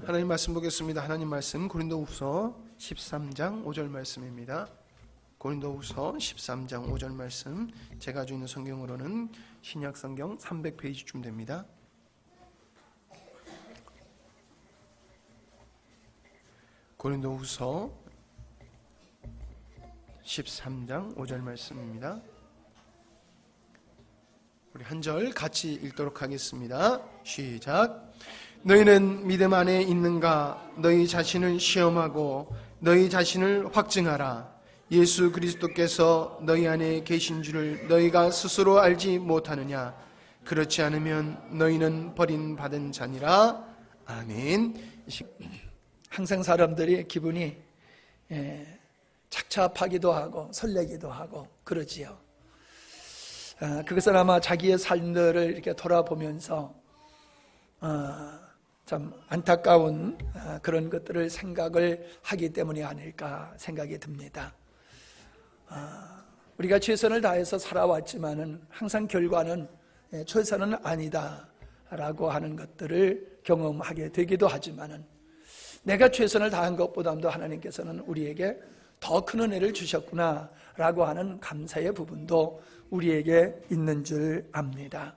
하나님 말씀 보겠습니다. 하나님 말씀 고린도후서 13장 5절 말씀입니다. 고린도후서 13장 5절 말씀, 제가 가지고 있는 성경으로는 신약성경 300페이지쯤 됩니다. 고린도후서 13장 5절 말씀입니다. 우리 한 절 같이 읽도록 하겠습니다. 시작. 너희는 믿음 안에 있는가? 너희 자신을 시험하고 너희 자신을 확증하라. 예수 그리스도께서 너희 안에 계신 줄을 너희가 스스로 알지 못하느냐? 그렇지 않으면 너희는 버림받은 자니라. 아멘. 항상 사람들이 기분이 착잡하기도 하고 설레기도 하고 그러지요. 그것은 아마 자기의 삶들을 이렇게 돌아보면서 참 안타까운 그런 것들을 생각을 하기 때문이 아닐까 생각이 듭니다. 우리가 최선을 다해서 살아왔지만은 항상 결과는 최선은 아니다라고 하는 것들을 경험하게 되기도 하지만은 내가 최선을 다한 것보다도 하나님께서는 우리에게 더 큰 은혜를 주셨구나라고 하는 감사의 부분도 우리에게 있는 줄 압니다.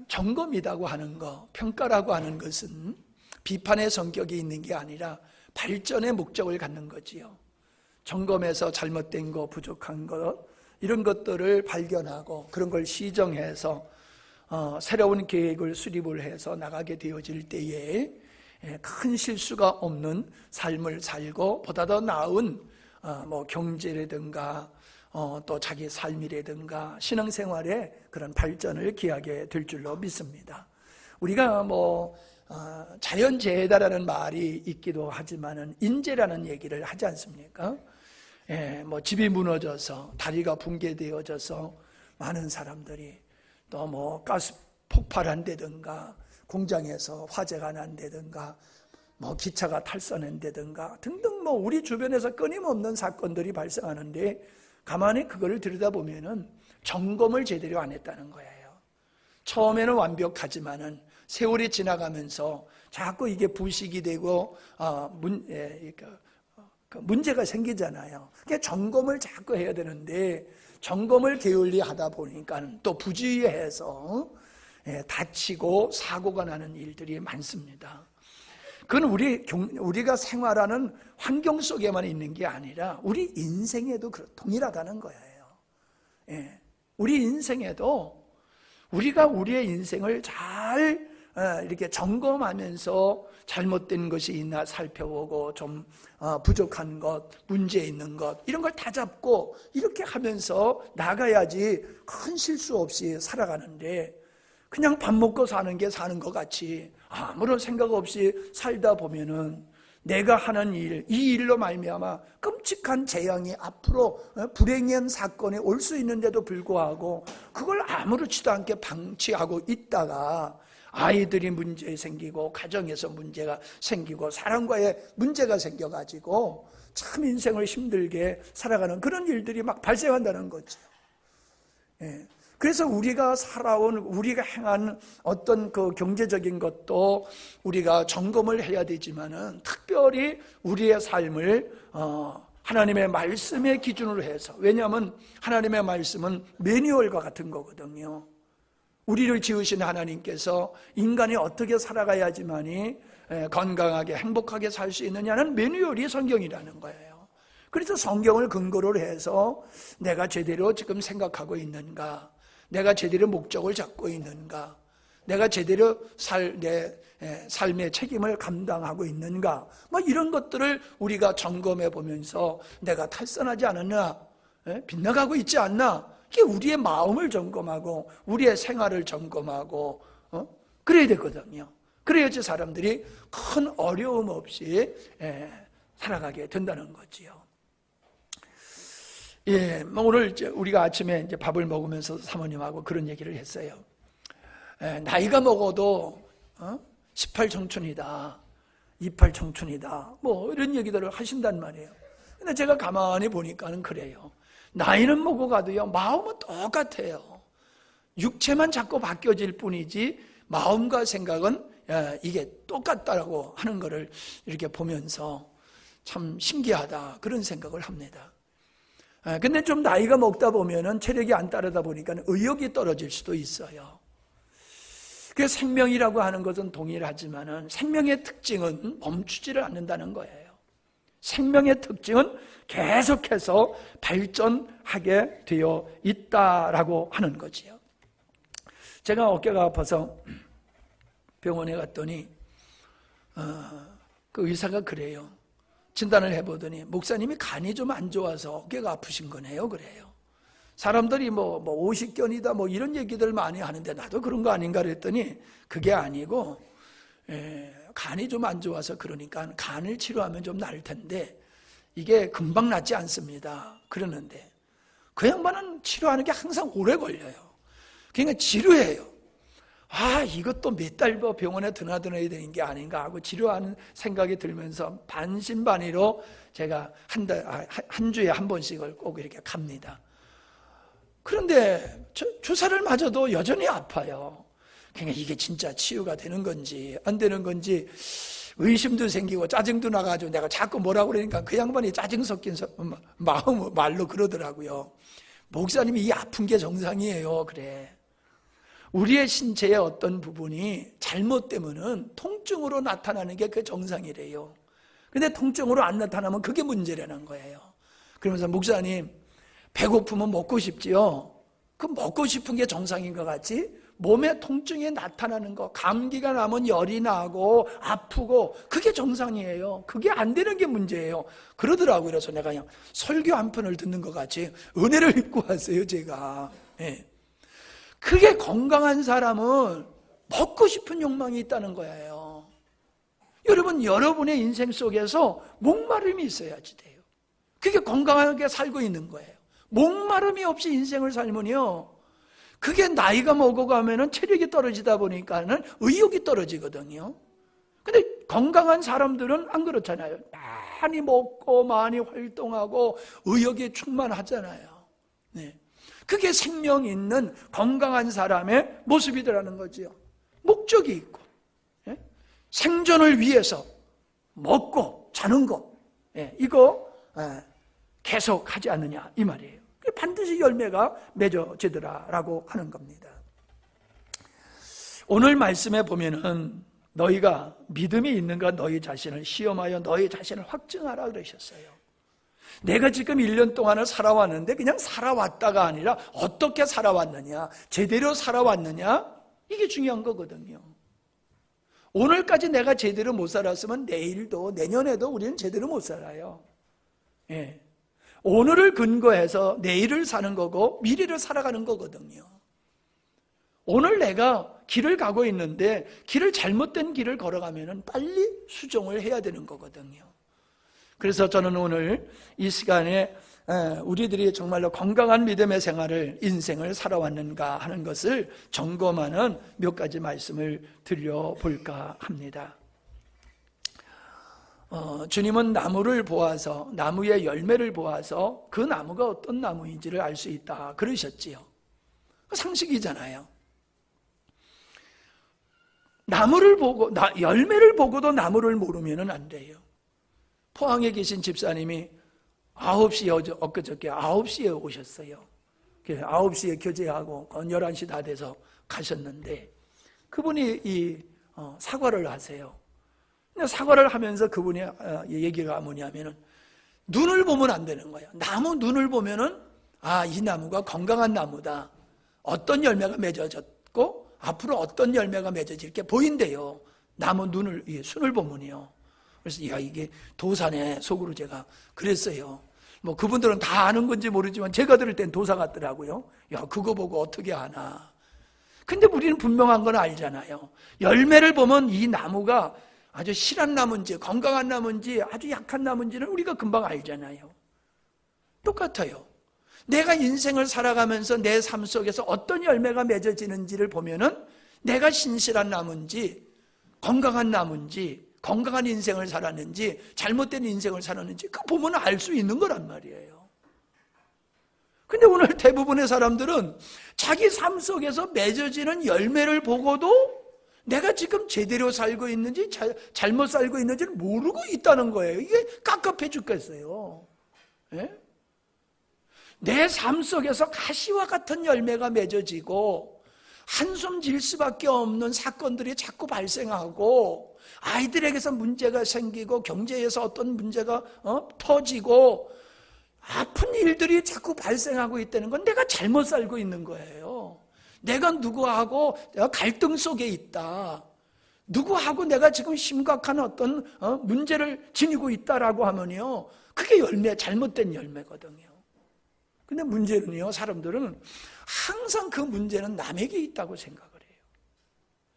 점검이라고 하는 것, 평가라고 하는 것은 비판의 성격이 있는 게 아니라 발전의 목적을 갖는 거지요. 점검해서 잘못된 것, 부족한 것, 이런 것들을 발견하고 그런 걸 시정해서 새로운 계획을 수립을 해서 나가게 되어질 때에 큰 실수가 없는 삶을 살고 보다 더 나은 경제라든가 또 자기 삶이라든가 신앙생활에 그런 발전을 기하게 될 줄로 믿습니다. 우리가 자연재해다라는 말이 있기도 하지만은 인재라는 얘기를 하지 않습니까? 집이 무너져서 다리가 붕괴되어져서 많은 사람들이 또 가스 폭발한다든가 공장에서 화재가 난다든가 기차가 탈선한다든가 등등 우리 주변에서 끊임없는 사건들이 발생하는데 가만히 그거를 들여다보면은 점검을 제대로 안 했다는 거예요. 처음에는 완벽하지만은 세월이 지나가면서 자꾸 이게 부식이 되고 문제가 생기잖아요. 그러니까 점검을 자꾸 해야 되는데 점검을 게을리 하다 보니까 또 부주의해서 다치고 사고가 나는 일들이 많습니다. 그건 우리가 생활하는 환경 속에만 있는 게 아니라 우리 인생에도 동일하다는 거예요. 우리 인생에도 우리가 우리의 인생을 잘 이렇게 점검하면서 잘못된 것이 있나 살펴보고 좀 부족한 것, 문제 있는 것 이런 걸 다 잡고 이렇게 하면서 나가야지 큰 실수 없이 살아가는데 그냥 밥 먹고 사는 게 사는 것 같이 아무런 생각 없이 살다 보면은 내가 하는 일, 이 일로 말미암아 끔찍한 재앙이 앞으로 불행한 사건이 올 수 있는데도 불구하고 그걸 아무렇지도 않게 방치하고 있다가 아이들이 문제 생기고 가정에서 문제가 생기고 사람과의 문제가 생겨가지고 참 인생을 힘들게 살아가는 그런 일들이 막 발생한다는 거죠. 그래서 우리가 살아온, 우리가 행한 어떤 그 경제적인 것도 우리가 점검을 해야 되지만은 특별히 우리의 삶을 하나님의 말씀의 기준으로 해서, 왜냐하면 하나님의 말씀은 매뉴얼과 같은 거거든요. 우리를 지으신 하나님께서 인간이 어떻게 살아가야지만이 건강하게 행복하게 살 수 있느냐는 매뉴얼이 성경이라는 거예요. 그래서 성경을 근거로 해서 내가 제대로 지금 생각하고 있는가, 내가 제대로 목적을 잡고 있는가, 내가 제대로 내 삶의 책임을 감당하고 있는가, 이런 것들을 우리가 점검해 보면서 내가 탈선하지 않았나, 빗나가고 있지 않나, 이게 우리의 마음을 점검하고 우리의 생활을 점검하고 그래야 되거든요. 그래야지 사람들이 큰 어려움 없이 살아가게 된다는 거지요. 오늘 우리가 아침에 이제 밥을 먹으면서 사모님하고 그런 얘기를 했어요. 나이가 먹어도 18 청춘이다, 28 청춘이다, 이런 얘기들을 하신단 말이에요. 근데 제가 가만히 보니까는 그래요. 나이는 먹어가도요, 마음은 똑같아요. 육체만 자꾸 바뀌어질 뿐이지 마음과 생각은 이게 똑같다라고 하는 것을 이렇게 보면서 참 신기하다 그런 생각을 합니다. 근데 좀 나이가 먹다 보면은 체력이 안 따르다 보니까 의욕이 떨어질 수도 있어요. 그 생명이라고 하는 것은 동일하지만은 생명의 특징은 멈추지를 않는다는 거예요. 생명의 특징은 계속해서 발전하게 되어 있다라고 하는 거지요. 제가 어깨가 아파서 병원에 갔더니 그 의사가 그래요. 진단을 해보더니 목사님이 간이 좀 안 좋아서 어깨가 아프신 거네요. 그래요. 사람들이 뭐 50견이다 뭐 이런 얘기들 많이 하는데 나도 그런 거 아닌가 그랬더니 그게 아니고 간이 좀 안 좋아서 그러니까 간을 치료하면 좀 나을 텐데 이게 금방 낫지 않습니다. 그러는데 그 양반은 치료하는 게 항상 오래 걸려요. 그러니까 지루해요. 이것도 몇 달 병원에 드나들어야 되는 게 아닌가 하고 치료하는 생각이 들면서 반신반의로 제가 한 주에 한 번씩을 꼭 이렇게 갑니다. 그런데 주사를 맞아도 여전히 아파요. 그러니까 이게 진짜 치유가 되는 건지 안 되는 건지 의심도 생기고 짜증도 나가지고 내가 자꾸 뭐라고 그러니까 그 양반이 짜증 섞인 말로 그러더라고요. 목사님이 이 아픈 게 정상이에요. 그래. 우리의 신체의 어떤 부분이 잘못되면은 통증으로 나타나는 게 그 정상이래요. 근데 통증으로 안 나타나면 그게 문제라는 거예요. 그러면서 목사님 배고프면 먹고 싶지요? 그 먹고 싶은 게 정상인 것 같지? 몸에 통증이 나타나는 거, 감기가 나면 열이 나고 아프고 그게 정상이에요. 그게 안 되는 게 문제예요. 그러더라고요. 그래서 내가 그냥 설교 한 편을 듣는 것 같이 은혜를 입고 왔어요. 제가. 그게 건강한 사람은 먹고 싶은 욕망이 있다는 거예요. 여러분, 여러분의 인생 속에서 목마름이 있어야지 돼요. 그게 건강하게 살고 있는 거예요. 목마름이 없이 인생을 살면요, 그게 나이가 먹어가면은 체력이 떨어지다 보니까는 의욕이 떨어지거든요. 근데 건강한 사람들은 안 그렇잖아요. 많이 먹고 많이 활동하고 의욕이 충만하잖아요. 그게 생명 있는 건강한 사람의 모습이더라는 거지요. 목적이 있고 생존을 위해서 먹고 자는 거 이거 계속 하지 않느냐 이 말이에요. 반드시 열매가 맺어지더라라고 하는 겁니다. 오늘 말씀에 보면은 너희가 믿음이 있는가 너희 자신을 시험하여 너희 자신을 확증하라 그러셨어요. 내가 지금 1년 동안을 살아왔는데 그냥 살아왔다가 아니라 어떻게 살아왔느냐, 제대로 살아왔느냐, 이게 중요한 거거든요. 오늘까지 내가 제대로 못 살았으면 내일도 내년에도 우리는 제대로 못 살아요. 오늘을 근거해서 내일을 사는 거고 미래를 살아가는 거거든요. 오늘 내가 길을 가고 있는데 길을 잘못된 길을 걸어가면 빨리 수정을 해야 되는 거거든요. 그래서 저는 오늘 이 시간에 우리들이 정말로 건강한 믿음의 생활을, 인생을 살아왔는가 하는 것을 점검하는 몇 가지 말씀을 드려볼까 합니다. 주님은 나무를 보아서, 나무의 열매를 보아서 그 나무가 어떤 나무인지를 알 수 있다 그러셨지요. 상식이잖아요. 나무를 보고, 열매를 보고도 나무를 모르면 안 돼요. 포항에 계신 집사님이 9시에 엊그저께 9시에 오셨어요. 9시에 교제하고 11시 다 돼서 가셨는데 그분이 사과를 하세요. 사과를 하면서 그분의 얘기가 뭐냐면은 눈을 보면 안 되는 거예요. 나무 눈을 보면은 이 나무가 건강한 나무다. 어떤 열매가 맺어졌고 앞으로 어떤 열매가 맺어질 게 보인대요. 나무 눈을, 순을 보면요. 그래서 이게 도사네 속으로 제가 그랬어요. 뭐 그분들은 다 아는 건지 모르지만 제가 들을 땐 도사 같더라고요. 그거 보고 어떻게 아나. 근데 우리는 분명한 건 알잖아요. 열매를 보면 이 나무가 아주 실한 나무인지 건강한 나무인지 아주 약한 나무인지는 우리가 금방 알잖아요. 똑같아요. 내가 인생을 살아가면서 내 삶 속에서 어떤 열매가 맺어지는지를 보면은 내가 신실한 나무인지 건강한 나무인지 건강한 인생을 살았는지 잘못된 인생을 살았는지 그거 보면 알 수 있는 거란 말이에요. 근데 오늘 대부분의 사람들은 자기 삶 속에서 맺어지는 열매를 보고도 내가 지금 제대로 살고 있는지 잘못 살고 있는지를 모르고 있다는 거예요. 이게 깝깝해 죽겠어요. 예? 내 삶 속에서 가시와 같은 열매가 맺어지고 한숨 질 수밖에 없는 사건들이 자꾸 발생하고 아이들에게서 문제가 생기고 경제에서 어떤 문제가 터지고 아픈 일들이 자꾸 발생하고 있다는 건 내가 잘못 살고 있는 거예요. 내가 누구하고 내가 갈등 속에 있다. 누구하고 내가 지금 심각한 어떤 문제를 지니고 있다라고 하면요, 그게 잘못된 열매거든요. 근데 문제는요, 사람들은 항상 그 문제는 남에게 있다고 생각을 해요.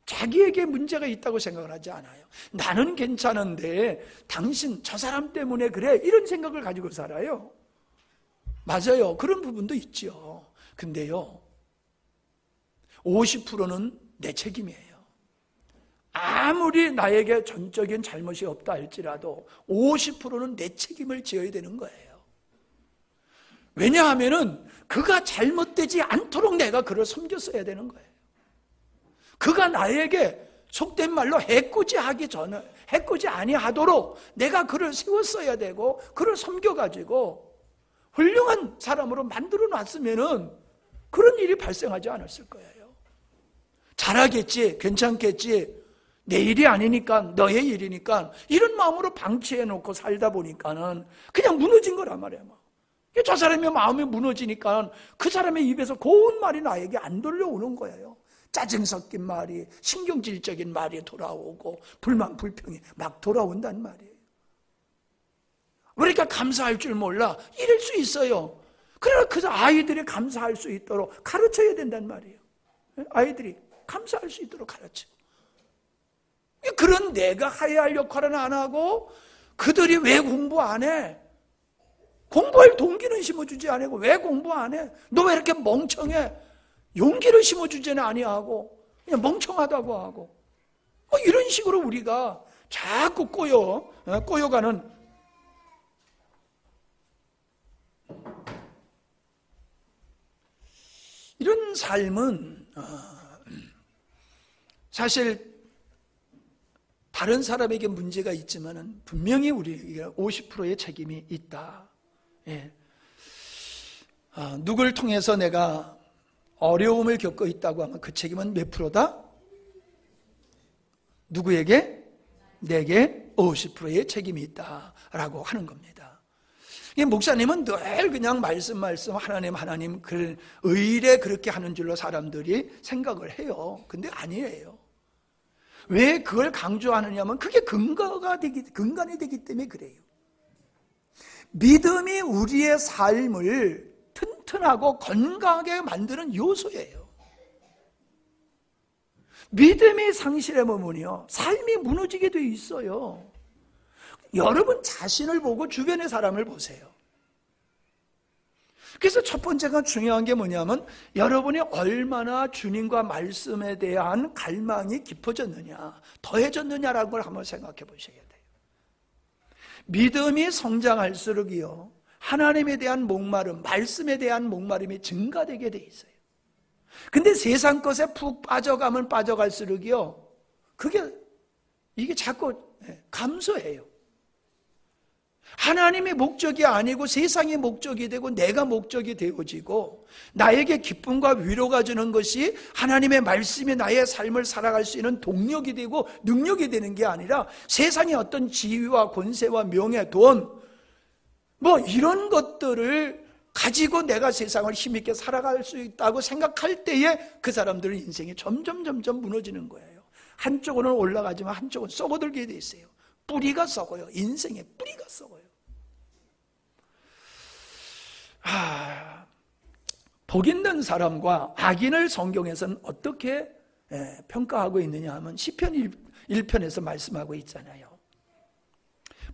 자기에게 문제가 있다고 생각을 하지 않아요. 나는 괜찮은데 당신 저 사람 때문에 그래, 이런 생각을 가지고 살아요. 맞아요. 그런 부분도 있죠. 근데요, 50%는 내 책임이에요. 아무리 나에게 전적인 잘못이 없다 할지라도 50%는 내 책임을 지어야 되는 거예요. 왜냐하면은 그가 잘못되지 않도록 내가 그를 섬겼어야 되는 거예요. 그가 나에게 속된 말로 해코지 아니하도록 내가 그를 세웠어야 되고 그를 섬겨가지고 훌륭한 사람으로 만들어 놨으면은 그런 일이 발생하지 않았을 거예요. 잘하겠지, 괜찮겠지, 내 일이 아니니까, 너의 일이니까, 이런 마음으로 방치해 놓고 살다 보니까는 그냥 무너진 거란 말이에요. 저 사람의 마음이 무너지니까 그 사람의 입에서 고운 말이 나에게 안 들려오는 거예요. 짜증 섞인 말이, 신경질적인 말이 돌아오고 불만, 불평이 막 돌아온단 말이에요. 그러니까 감사할 줄 몰라. 이럴 수 있어요. 그래서 아이들이 감사할 수 있도록 가르쳐야 된단 말이에요. 아이들이 감사할 수 있도록 가르치고. 그런 내가 해야 할 역할은 안 하고 그들이 왜 공부 안 해? 공부할 동기는 심어주지 않고 왜 공부 안 해? 너 왜 이렇게 멍청해? 용기를 심어주지는 아니하고 그냥 멍청하다고 하고 이런 식으로 우리가 자꾸 꼬여가는 이런 삶은 사실 다른 사람에게 문제가 있지만은 분명히 우리에게 50%의 책임이 있다. 예. 누굴 통해서 내가 어려움을 겪고 있다고 하면 그 책임은 몇 프로다? 누구에게? 내게 50%의 책임이 있다라고 하는 겁니다. 목사님은 늘 그냥 말씀 하나님 의례 그렇게 하는 줄로 사람들이 생각을 해요. 근데 아니에요. 왜 그걸 강조하느냐면 그게 근간이 되기 때문에 그래요. 믿음이 우리의 삶을 튼튼하고 건강하게 만드는 요소예요. 믿음이 상실해보면요, 삶이 무너지게 돼 있어요. 여러분 자신을 보고 주변의 사람을 보세요. 그래서 첫 번째가 중요한 게 뭐냐면 여러분이 얼마나 주님과 말씀에 대한 갈망이 깊어졌느냐, 더해졌느냐라는 걸 한번 생각해 보셔야 돼요. 믿음이 성장할수록이요, 하나님에 대한 목마름, 말씀에 대한 목마름이 증가되게 돼 있어요. 근데 세상 것에 푹 빠져가면 빠져갈수록이요, 이게 자꾸 감소해요. 하나님의 목적이 아니고 세상의 목적이 되고 내가 목적이 되어지고 나에게 기쁨과 위로가 주는 것이 하나님의 말씀이 나의 삶을 살아갈 수 있는 동력이 되고 능력이 되는 게 아니라 세상의 어떤 지위와 권세와 명예, 돈 이런 것들을 가지고 내가 세상을 힘있게 살아갈 수 있다고 생각할 때에 그 사람들의 인생이 점점 무너지는 거예요. 한쪽으로는 올라가지만 한쪽은 썩어들게 돼 있어요. 뿌리가 썩어요. 인생의 뿌리가 썩어요. 복 있는 사람과 악인을 성경에서는 어떻게 평가하고 있느냐 하면 시편 1편에서 말씀하고 있잖아요.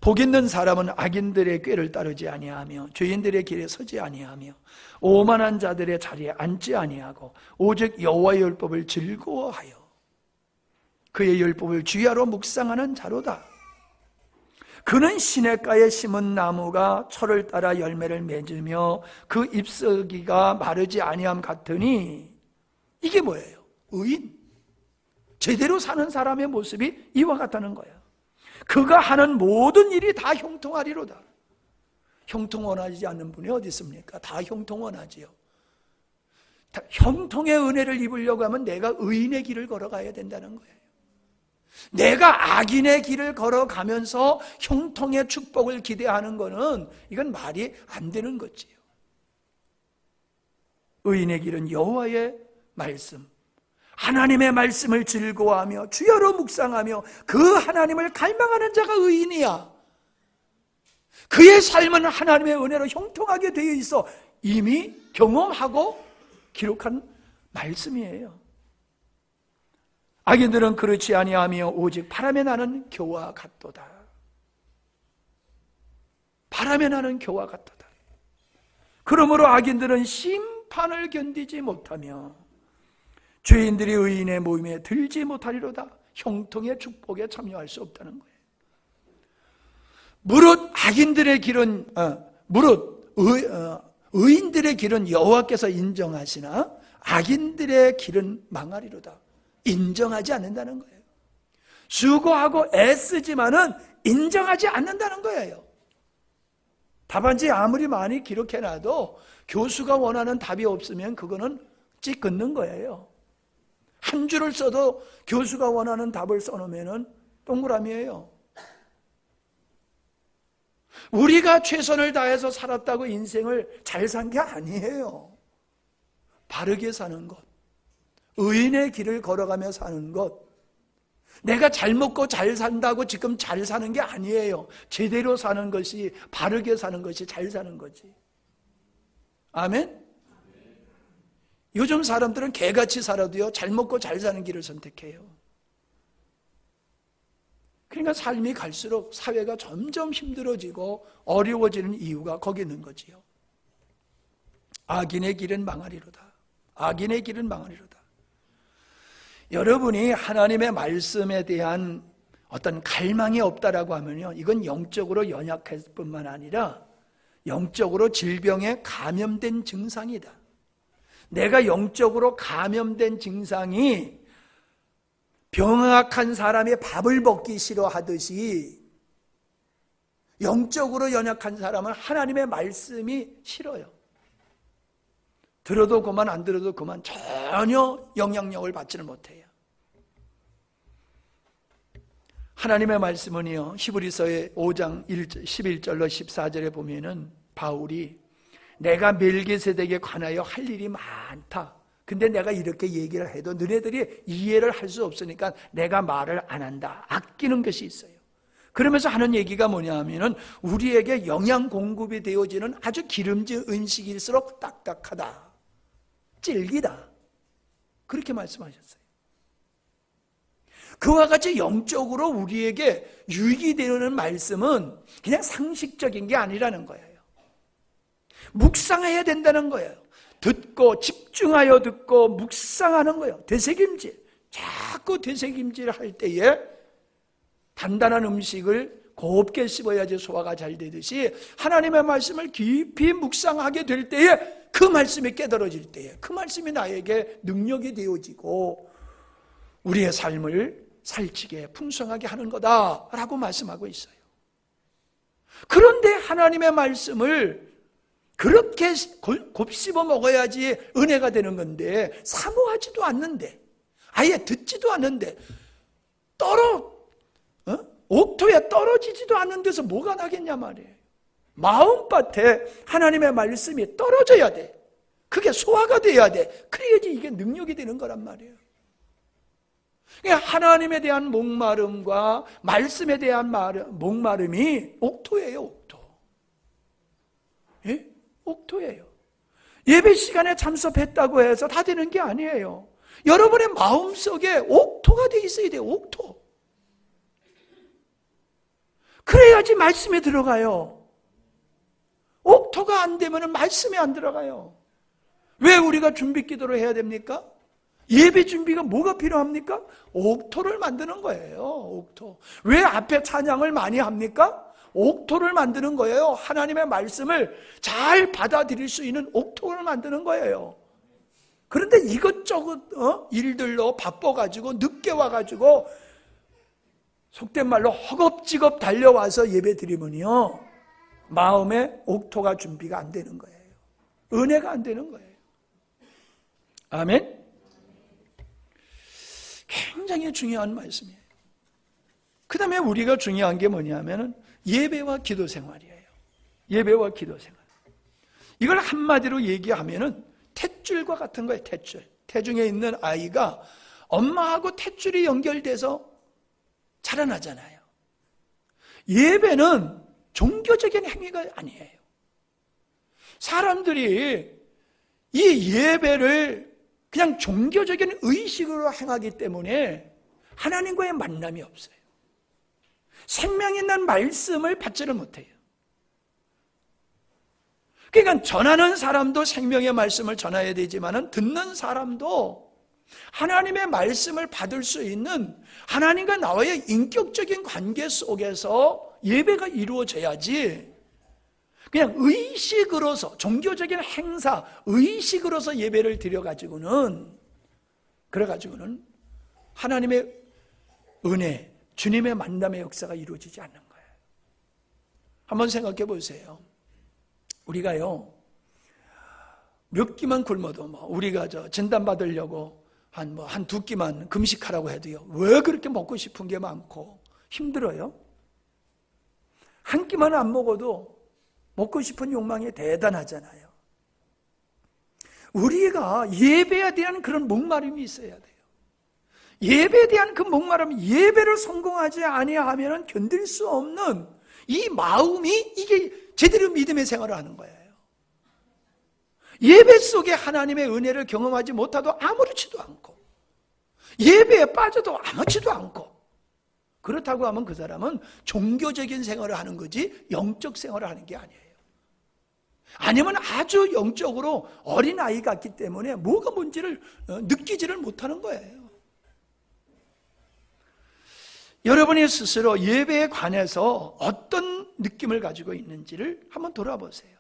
복 있는 사람은 악인들의 꾀를 따르지 아니하며 죄인들의 길에 서지 아니하며 오만한 자들의 자리에 앉지 아니하고 오직 여호와의 율법을 즐거워하여 그의 율법을 주야로 묵상하는 자로다. 그는 시냇가에 심은 나무가 철을 따라 열매를 맺으며 그 잎사귀가 마르지 아니함 같으니, 이게 뭐예요? 의인. 제대로 사는 사람의 모습이 이와 같다는 거예요. 그가 하는 모든 일이 다 형통하리로다. 형통 원하지 않는 분이 어디 있습니까? 다 형통 원하지요. 형통의 은혜를 입으려고 하면 내가 의인의 길을 걸어가야 된다는 거예요. 내가 악인의 길을 걸어가면서 형통의 축복을 기대하는 것은 이건 말이 안 되는 거지요. 의인의 길은 여호와의 말씀, 하나님의 말씀을 즐거워하며 주야로 묵상하며 그 하나님을 갈망하는 자가 의인이야. 그의 삶은 하나님의 은혜로 형통하게 되어 있어 이미 경험하고 기록한 말씀이에요. 악인들은 그렇지 아니하며 오직 바람에 나는 겨와 같도다. 바람에 나는 겨와 같도다. 그러므로 악인들은 심판을 견디지 못하며 죄인들이 의인의 모임에 들지 못하리로다. 형통의 축복에 참여할 수 없다는 거예요. 무릇 악인들의 길은 의인들의 길은 여호와께서 인정하시나 악인들의 길은 망하리로다. 인정하지 않는다는 거예요. 수고하고 애쓰지만은 인정하지 않는다는 거예요. 답안지 아무리 많이 기록해놔도 교수가 원하는 답이 없으면 그거는 찍 긋는 거예요. 한 줄을 써도 교수가 원하는 답을 써놓으면 동그라미예요. 우리가 최선을 다해서 살았다고 인생을 잘 산 게 아니에요. 바르게 사는 것, 의인의 길을 걸어가며 사는 것, 내가 잘 먹고 잘 산다고 지금 잘 사는 게 아니에요. 제대로 사는 것이, 바르게 사는 것이 잘 사는 거지. 아멘? 요즘 사람들은 개같이 살아도요, 잘 먹고 잘 사는 길을 선택해요. 그러니까 삶이 갈수록 사회가 점점 힘들어지고 어려워지는 이유가 거기 있는 거지요. 악인의 길은 망하리로다. 악인의 길은 망하리로다. 여러분이 하나님의 말씀에 대한 어떤 갈망이 없다라고 하면요, 이건 영적으로 연약할 뿐만 아니라 영적으로 질병에 감염된 증상이다. 내가 영적으로 감염된 증상이 병약한 사람이 밥을 먹기 싫어하듯이 영적으로 연약한 사람은 하나님의 말씀이 싫어요. 들어도 그만, 안 들어도 그만, 전혀 영향력을 받지는 못해요. 하나님의 말씀은요, 히브리서의 5장 11절로 14절에 보면은 바울이 내가 멜기세덱에 관하여 할 일이 많다. 근데 내가 이렇게 얘기를 해도 너네들이 이해를 할 수 없으니까 내가 말을 안 한다. 아끼는 것이 있어요. 그러면서 하는 얘기가 뭐냐 하면은 우리에게 영양 공급이 되어지는 아주 기름진 음식일수록 딱딱하다. 질기다. 그렇게 말씀하셨어요. 그와 같이 영적으로 우리에게 유익이 되는 말씀은 그냥 상식적인 게 아니라는 거예요. 묵상해야 된다는 거예요. 듣고 집중하여 듣고 묵상하는 거예요. 되새김질. 자꾸 되새김질 할 때에 단단한 음식을 곱게 씹어야지 소화가 잘 되듯이 하나님의 말씀을 깊이 묵상하게 될 때에 그 말씀이 깨달아질 때에 그 말씀이 나에게 능력이 되어지고 우리의 삶을 살찌게 풍성하게 하는 거다라고 말씀하고 있어요. 그런데 하나님의 말씀을 그렇게 곱씹어 먹어야지 은혜가 되는 건데 사모하지도 않는데 아예 듣지도 않는데 옥토에 떨어지지도 않는 데서 뭐가 나겠냐 말이에요. 마음밭에 하나님의 말씀이 떨어져야 돼. 그게 소화가 돼야 돼. 그래야지 이게 능력이 되는 거란 말이에요. 그러니까 하나님에 대한 목마름과 말씀에 대한 목마름이 옥토예요. 옥토. 예? 옥토예요. 예배 시간에 참석했다고 해서 다 되는 게 아니에요. 여러분의 마음속에 옥토가 돼 있어야 돼요. 옥토. 그래야지 말씀에 들어가요. 옥토가 안 되면 말씀이 안 들어가요. 왜 우리가 준비 기도를 해야 됩니까? 예배 준비가 뭐가 필요합니까? 옥토를 만드는 거예요. 옥토. 왜 앞에 찬양을 많이 합니까? 옥토를 만드는 거예요. 하나님의 말씀을 잘 받아들일 수 있는 옥토를 만드는 거예요. 그런데 이것저것 일들로 바빠가지고 늦게 와가지고 속된 말로 허겁지겁 달려와서 예배 드리면요, 마음에 옥토가 준비가 안 되는 거예요. 은혜가 안 되는 거예요. 아멘? 굉장히 중요한 말씀이에요. 그 다음에 우리가 중요한 게 뭐냐면은 예배와 기도 생활이에요. 예배와 기도 생활. 이걸 한마디로 얘기하면은 탯줄과 같은 거예요. 탯줄. 태중에 있는 아이가 엄마하고 탯줄이 연결돼서 자라나잖아요. 예배는 종교적인 행위가 아니에요. 사람들이 이 예배를 그냥 종교적인 의식으로 행하기 때문에 하나님과의 만남이 없어요. 생명 있는 말씀을 받지를 못해요. 그러니까 전하는 사람도 생명의 말씀을 전해야 되지만 듣는 사람도 하나님의 말씀을 받을 수 있는 하나님과 나와의 인격적인 관계 속에서 예배가 이루어져야지, 그냥 의식으로서, 종교적인 행사, 의식으로서 예배를 드려가지고는, 그래가지고는 하나님의 은혜, 주님의 만남의 역사가 이루어지지 않는 거예요. 한번 생각해 보세요. 우리가요, 몇 끼만 굶어도 우리가 진단받으려고 한 두 끼만 금식하라고 해도요, 왜 그렇게 먹고 싶은 게 많고 힘들어요? 한 끼만 안 먹어도 먹고 싶은 욕망이 대단하잖아요. 우리가 예배에 대한 그런 목마름이 있어야 돼요. 예배에 대한 그 목마름, 예배를 성공하지 아니하면 견딜 수 없는 이 마음이, 이게 제대로 믿음의 생활을 하는 거예요. 예배 속에 하나님의 은혜를 경험하지 못하도 아무렇지도 않고, 예배에 빠져도 아무렇지도 않고, 그렇다고 하면 그 사람은 종교적인 생활을 하는 거지 영적 생활을 하는 게 아니에요. 아니면 아주 영적으로 어린아이 같기 때문에 뭐가 뭔지를 느끼지를 못하는 거예요. 여러분이 스스로 예배에 관해서 어떤 느낌을 가지고 있는지를 한번 돌아보세요.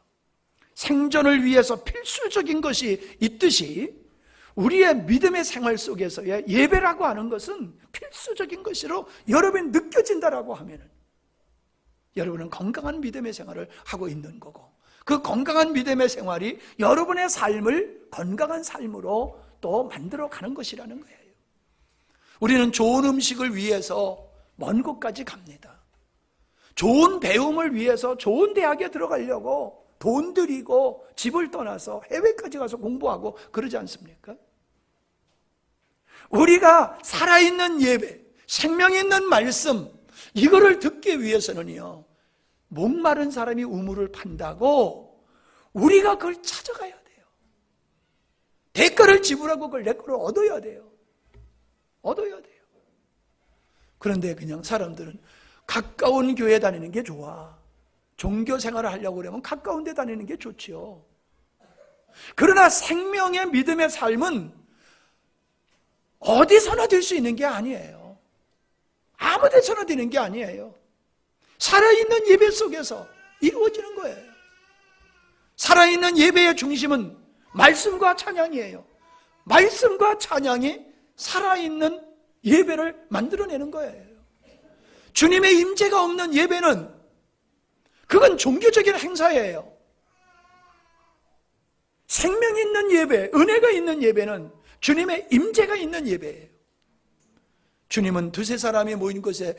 생존을 위해서 필수적인 것이 있듯이 우리의 믿음의 생활 속에서의 예배라고 하는 것은 필수적인 것으로 여러분이 느껴진다라고 하면은 여러분은 건강한 믿음의 생활을 하고 있는 거고, 그 건강한 믿음의 생활이 여러분의 삶을 건강한 삶으로 또 만들어가는 것이라는 거예요. 우리는 좋은 음식을 위해서 먼 곳까지 갑니다. 좋은 배움을 위해서 좋은 대학에 들어가려고 돈 들이고 집을 떠나서 해외까지 가서 공부하고 그러지 않습니까? 우리가 살아있는 예배, 생명 있는 말씀, 이거를 듣기 위해서는요, 목마른 사람이 우물을 판다고 우리가 그걸 찾아가야 돼요. 대가를 지불하고 그걸 내 거를 얻어야 돼요. 얻어야 돼요. 그런데 그냥 사람들은 가까운 교회 다니는 게 좋아. 종교 생활을 하려고 그러면 가까운 데 다니는 게 좋지요. 그러나 생명의 믿음의 삶은 어디서나 될 수 있는 게 아니에요. 아무 데서나 되는 게 아니에요. 살아있는 예배 속에서 이루어지는 거예요. 살아있는 예배의 중심은 말씀과 찬양이에요. 말씀과 찬양이 살아있는 예배를 만들어내는 거예요. 주님의 임재가 없는 예배는 그건 종교적인 행사예요. 생명 있는 예배, 은혜가 있는 예배는 주님의 임재가 있는 예배예요. 주님은 두세 사람이 모인 곳에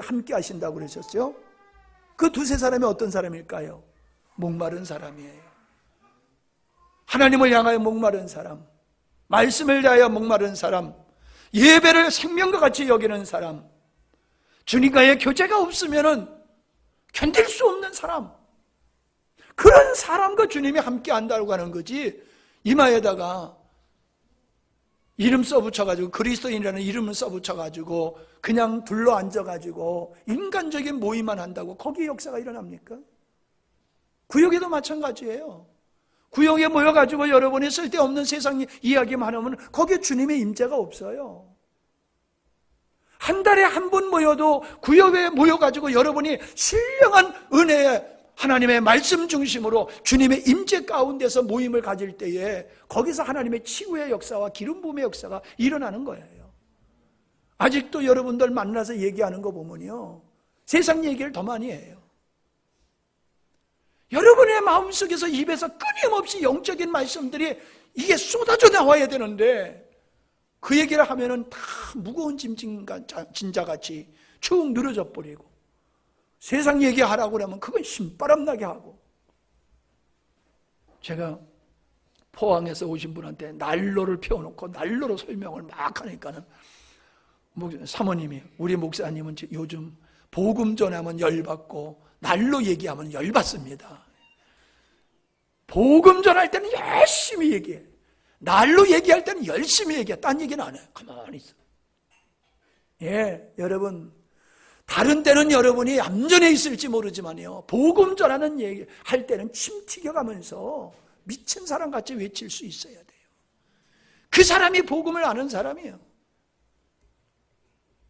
함께 하신다고 그러셨죠? 그 두세 사람이 어떤 사람일까요? 목마른 사람이에요. 하나님을 향하여 목마른 사람, 말씀을 대하여 목마른 사람, 예배를 생명과 같이 여기는 사람, 주님과의 교제가 없으면 견딜 수 없는 사람, 그런 사람과 주님이 함께 한다고 하는 거지, 이마에다가 이름 써붙여가지고 그리스도인이라는 이름을 써붙여가지고 그냥 둘러앉아가지고 인간적인 모임만 한다고 거기에 역사가 일어납니까? 구역에도 마찬가지예요. 구역에 모여가지고 여러분이 쓸데없는 세상 이야기만 하면 거기에 주님의 임재가 없어요. 한 달에 한 번 모여도 구역에 모여가지고 여러분이 신령한 은혜의 하나님의 말씀 중심으로 주님의 임재 가운데서 모임을 가질 때에 거기서 하나님의 치유의 역사와 기름 부음의 역사가 일어나는 거예요. 아직도 여러분들 만나서 얘기하는 거 보면요, 세상 얘기를 더 많이 해요. 여러분의 마음속에서 입에서 끊임없이 영적인 말씀들이 이게 쏟아져 나와야 되는데 그 얘기를 하면은 다 무거운 진자같이 축 늘어져 버리고, 세상 얘기하라고 그러면 그건 신바람 나게 하고. 제가 포항에서 오신 분한테 난로를 피워놓고 난로로 설명을 막 하니까는 사모님이, 우리 목사님은 요즘 복음 전하면 열받고 난로 얘기하면 열받습니다. 복음 전할 때는 열심히 얘기해. 난로 얘기할 때는 열심히 얘기해. 딴 얘기는 안 해. 가만히 있어. 예, 여러분, 다른 때는 여러분이 얌전해 있을지 모르지만요, 복음 전하는 얘기 할 때는 침 튀겨가면서 미친 사람같이 외칠 수 있어야 돼요. 그 사람이 복음을 아는 사람이에요.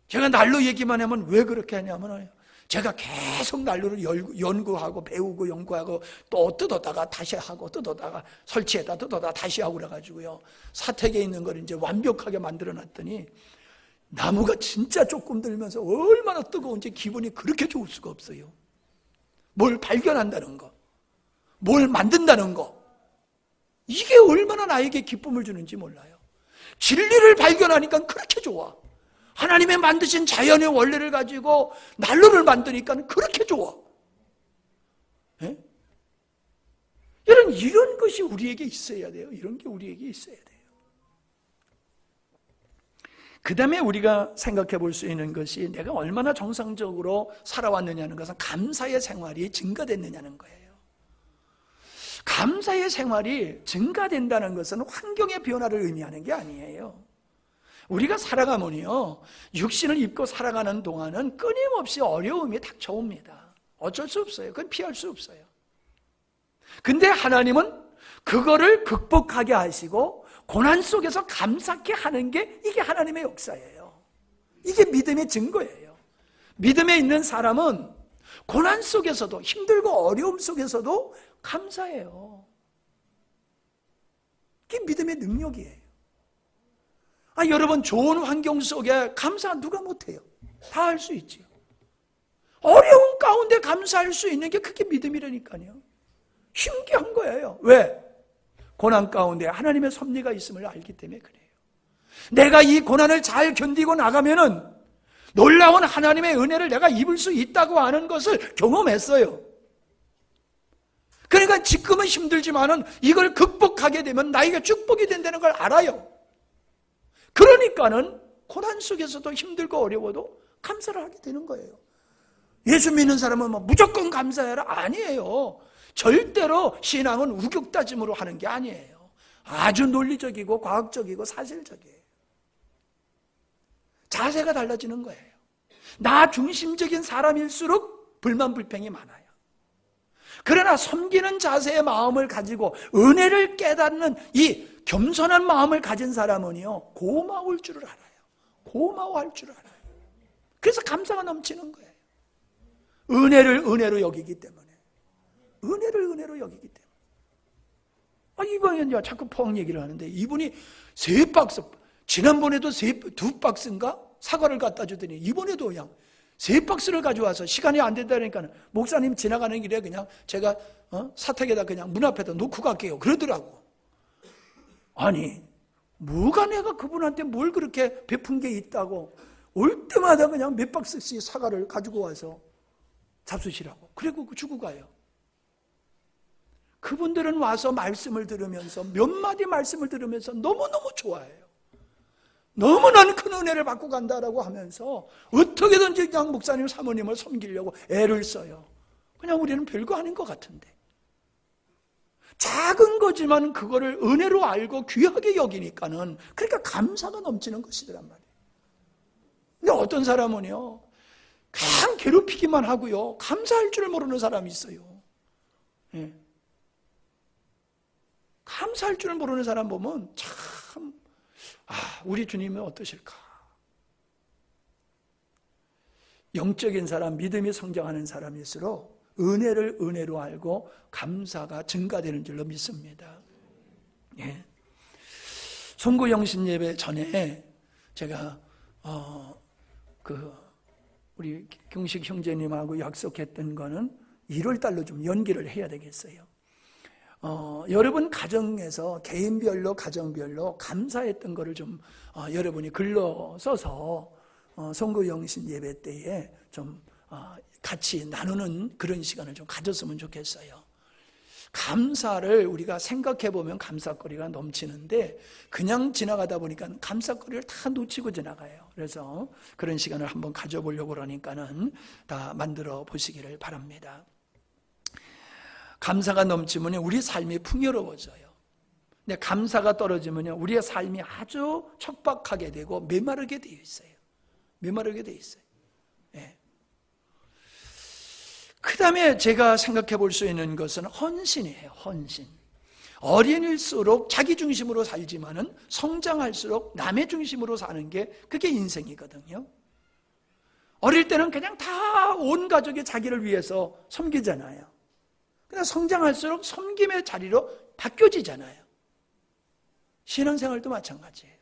제가 난로 얘기만 하면 왜 그렇게 하냐면, 제가 계속 난로를 연구하고 배우고 연구하고 또 뜯어다가 다시 하고 뜯어다가 설치에다 뜯어다가 다시 하고 그래가지고요, 사택에 있는 걸 이제 완벽하게 만들어 놨더니 나무가 진짜 조금 들면서 얼마나 뜨거운지 기분이 그렇게 좋을 수가 없어요. 뭘 발견한다는 거, 뭘 만든다는 거, 이게 얼마나 나에게 기쁨을 주는지 몰라요. 진리를 발견하니까 그렇게 좋아. 하나님의 만드신 자연의 원리를 가지고 난로를 만드니까 그렇게 좋아. 예? 이런 것이 우리에게 있어야 돼요. 이런 게 우리에게 있어야 돼요. 그 다음에 우리가 생각해 볼 수 있는 것이, 내가 얼마나 정상적으로 살아왔느냐는 것은 감사의 생활이 증가됐느냐는 거예요. 감사의 생활이 증가된다는 것은 환경의 변화를 의미하는 게 아니에요. 우리가 살아가면요, 육신을 입고 살아가는 동안은 끊임없이 어려움이 닥쳐옵니다. 어쩔 수 없어요. 그건 피할 수 없어요. 근데 하나님은 그거를 극복하게 하시고 고난 속에서 감사케 하는 게, 이게 하나님의 역사예요. 이게 믿음의 증거예요. 믿음에 있는 사람은 고난 속에서도, 힘들고 어려움 속에서도 감사해요. 이게 믿음의 능력이에요. 여러분, 좋은 환경 속에 감사 누가 못해요? 다 할 수 있지요. 어려운 가운데 감사할 수 있는 게 그게 믿음이라니까요. 신기한 거예요. 왜? 고난 가운데 하나님의 섭리가 있음을 알기 때문에 그래요. 내가 이 고난을 잘 견디고 나가면은 놀라운 하나님의 은혜를 내가 입을 수 있다고 하는 것을 경험했어요. 그러니까 지금은 힘들지만은 이걸 극복하게 되면 나에게 축복이 된다는 걸 알아요. 그러니까는 고난 속에서도 힘들고 어려워도 감사를 하게 되는 거예요. 예수 믿는 사람은 무조건 감사해라, 아니에요. 절대로 신앙은 우격다짐으로 하는 게 아니에요. 아주 논리적이고 과학적이고 사실적이에요. 자세가 달라지는 거예요. 나 중심적인 사람일수록 불만 불평이 많아요. 그러나 섬기는 자세의 마음을 가지고 은혜를 깨닫는 이 겸손한 마음을 가진 사람은요, 고마울 줄을 알아요. 고마워할 줄을 알아요. 그래서 감사가 넘치는 거예요. 은혜를 은혜로 여기기 때문에. 은혜를 은혜로 여기기 때문에. 이번에 자꾸 포항 얘기를 하는데, 이분이 3박스, 지난번에도 2박스인가? 사과를 갖다 주더니 이번에도 그냥 3박스를 가져와서, 시간이 안 된다니까 목사님 지나가는 길에 그냥 제가 사택에다 그냥 문 앞에다 놓고 갈게요 그러더라고. 아니, 뭐가 내가 그분한테 뭘 그렇게 베푼 게 있다고 올 때마다 그냥 몇 박스씩 사과를 가지고 와서 잡수시라고, 그리고 주고 가요. 그분들은 와서 말씀을 들으면서, 몇 마디 말씀을 들으면서 너무너무 좋아해요. 너무 나는 큰 은혜를 받고 간다라고 하면서 어떻게든지 그냥 목사님 사모님을 섬기려고 애를 써요. 그냥 우리는 별거 아닌 것 같은데, 작은 거지만 그거를 은혜로 알고 귀하게 여기니까는, 그러니까 감사가 넘치는 것이더란 말이에요. 근데 어떤 사람은요, 그냥 괴롭히기만 하고요, 감사할 줄 모르는 사람이 있어요. 예. 감사할 줄 모르는 사람 보면 참, 우리 주님은 어떠실까? 영적인 사람, 믿음이 성장하는 사람일수록 은혜를 은혜로 알고 감사가 증가되는 줄로 믿습니다. 예. 송구영신 예배 전에 제가 우리 경식 형제님하고 약속했던 거는 1월 달로 좀 연기를 해야 되겠어요. 여러분 가정에서 개인별로 가정별로 감사했던 거를 좀 여러분이 글로 써서 송구영신 예배 때에 좀 같이 나누는 그런 시간을 좀 가졌으면 좋겠어요. 감사를 우리가 생각해 보면 감사거리가 넘치는데 그냥 지나가다 보니까 감사거리를 다 놓치고 지나가요. 그래서 그런 시간을 한번 가져보려고 그러니까는 다 만들어 보시기를 바랍니다. 감사가 넘치면 우리 삶이 풍요로워져요. 근데 감사가 떨어지면 우리의 삶이 아주 척박하게 되고 메마르게 되어 있어요. 메마르게 되어 있어요. 예. 그 다음에 제가 생각해 볼 수 있는 것은 헌신이에요. 헌신. 어린일수록 자기 중심으로 살지만은 성장할수록 남의 중심으로 사는 게 그게 인생이거든요. 어릴 때는 그냥 다 온 가족이 자기를 위해서 섬기잖아요. 근데 성장할수록 섬김의 자리로 바뀌어지잖아요. 신앙생활도 마찬가지예요.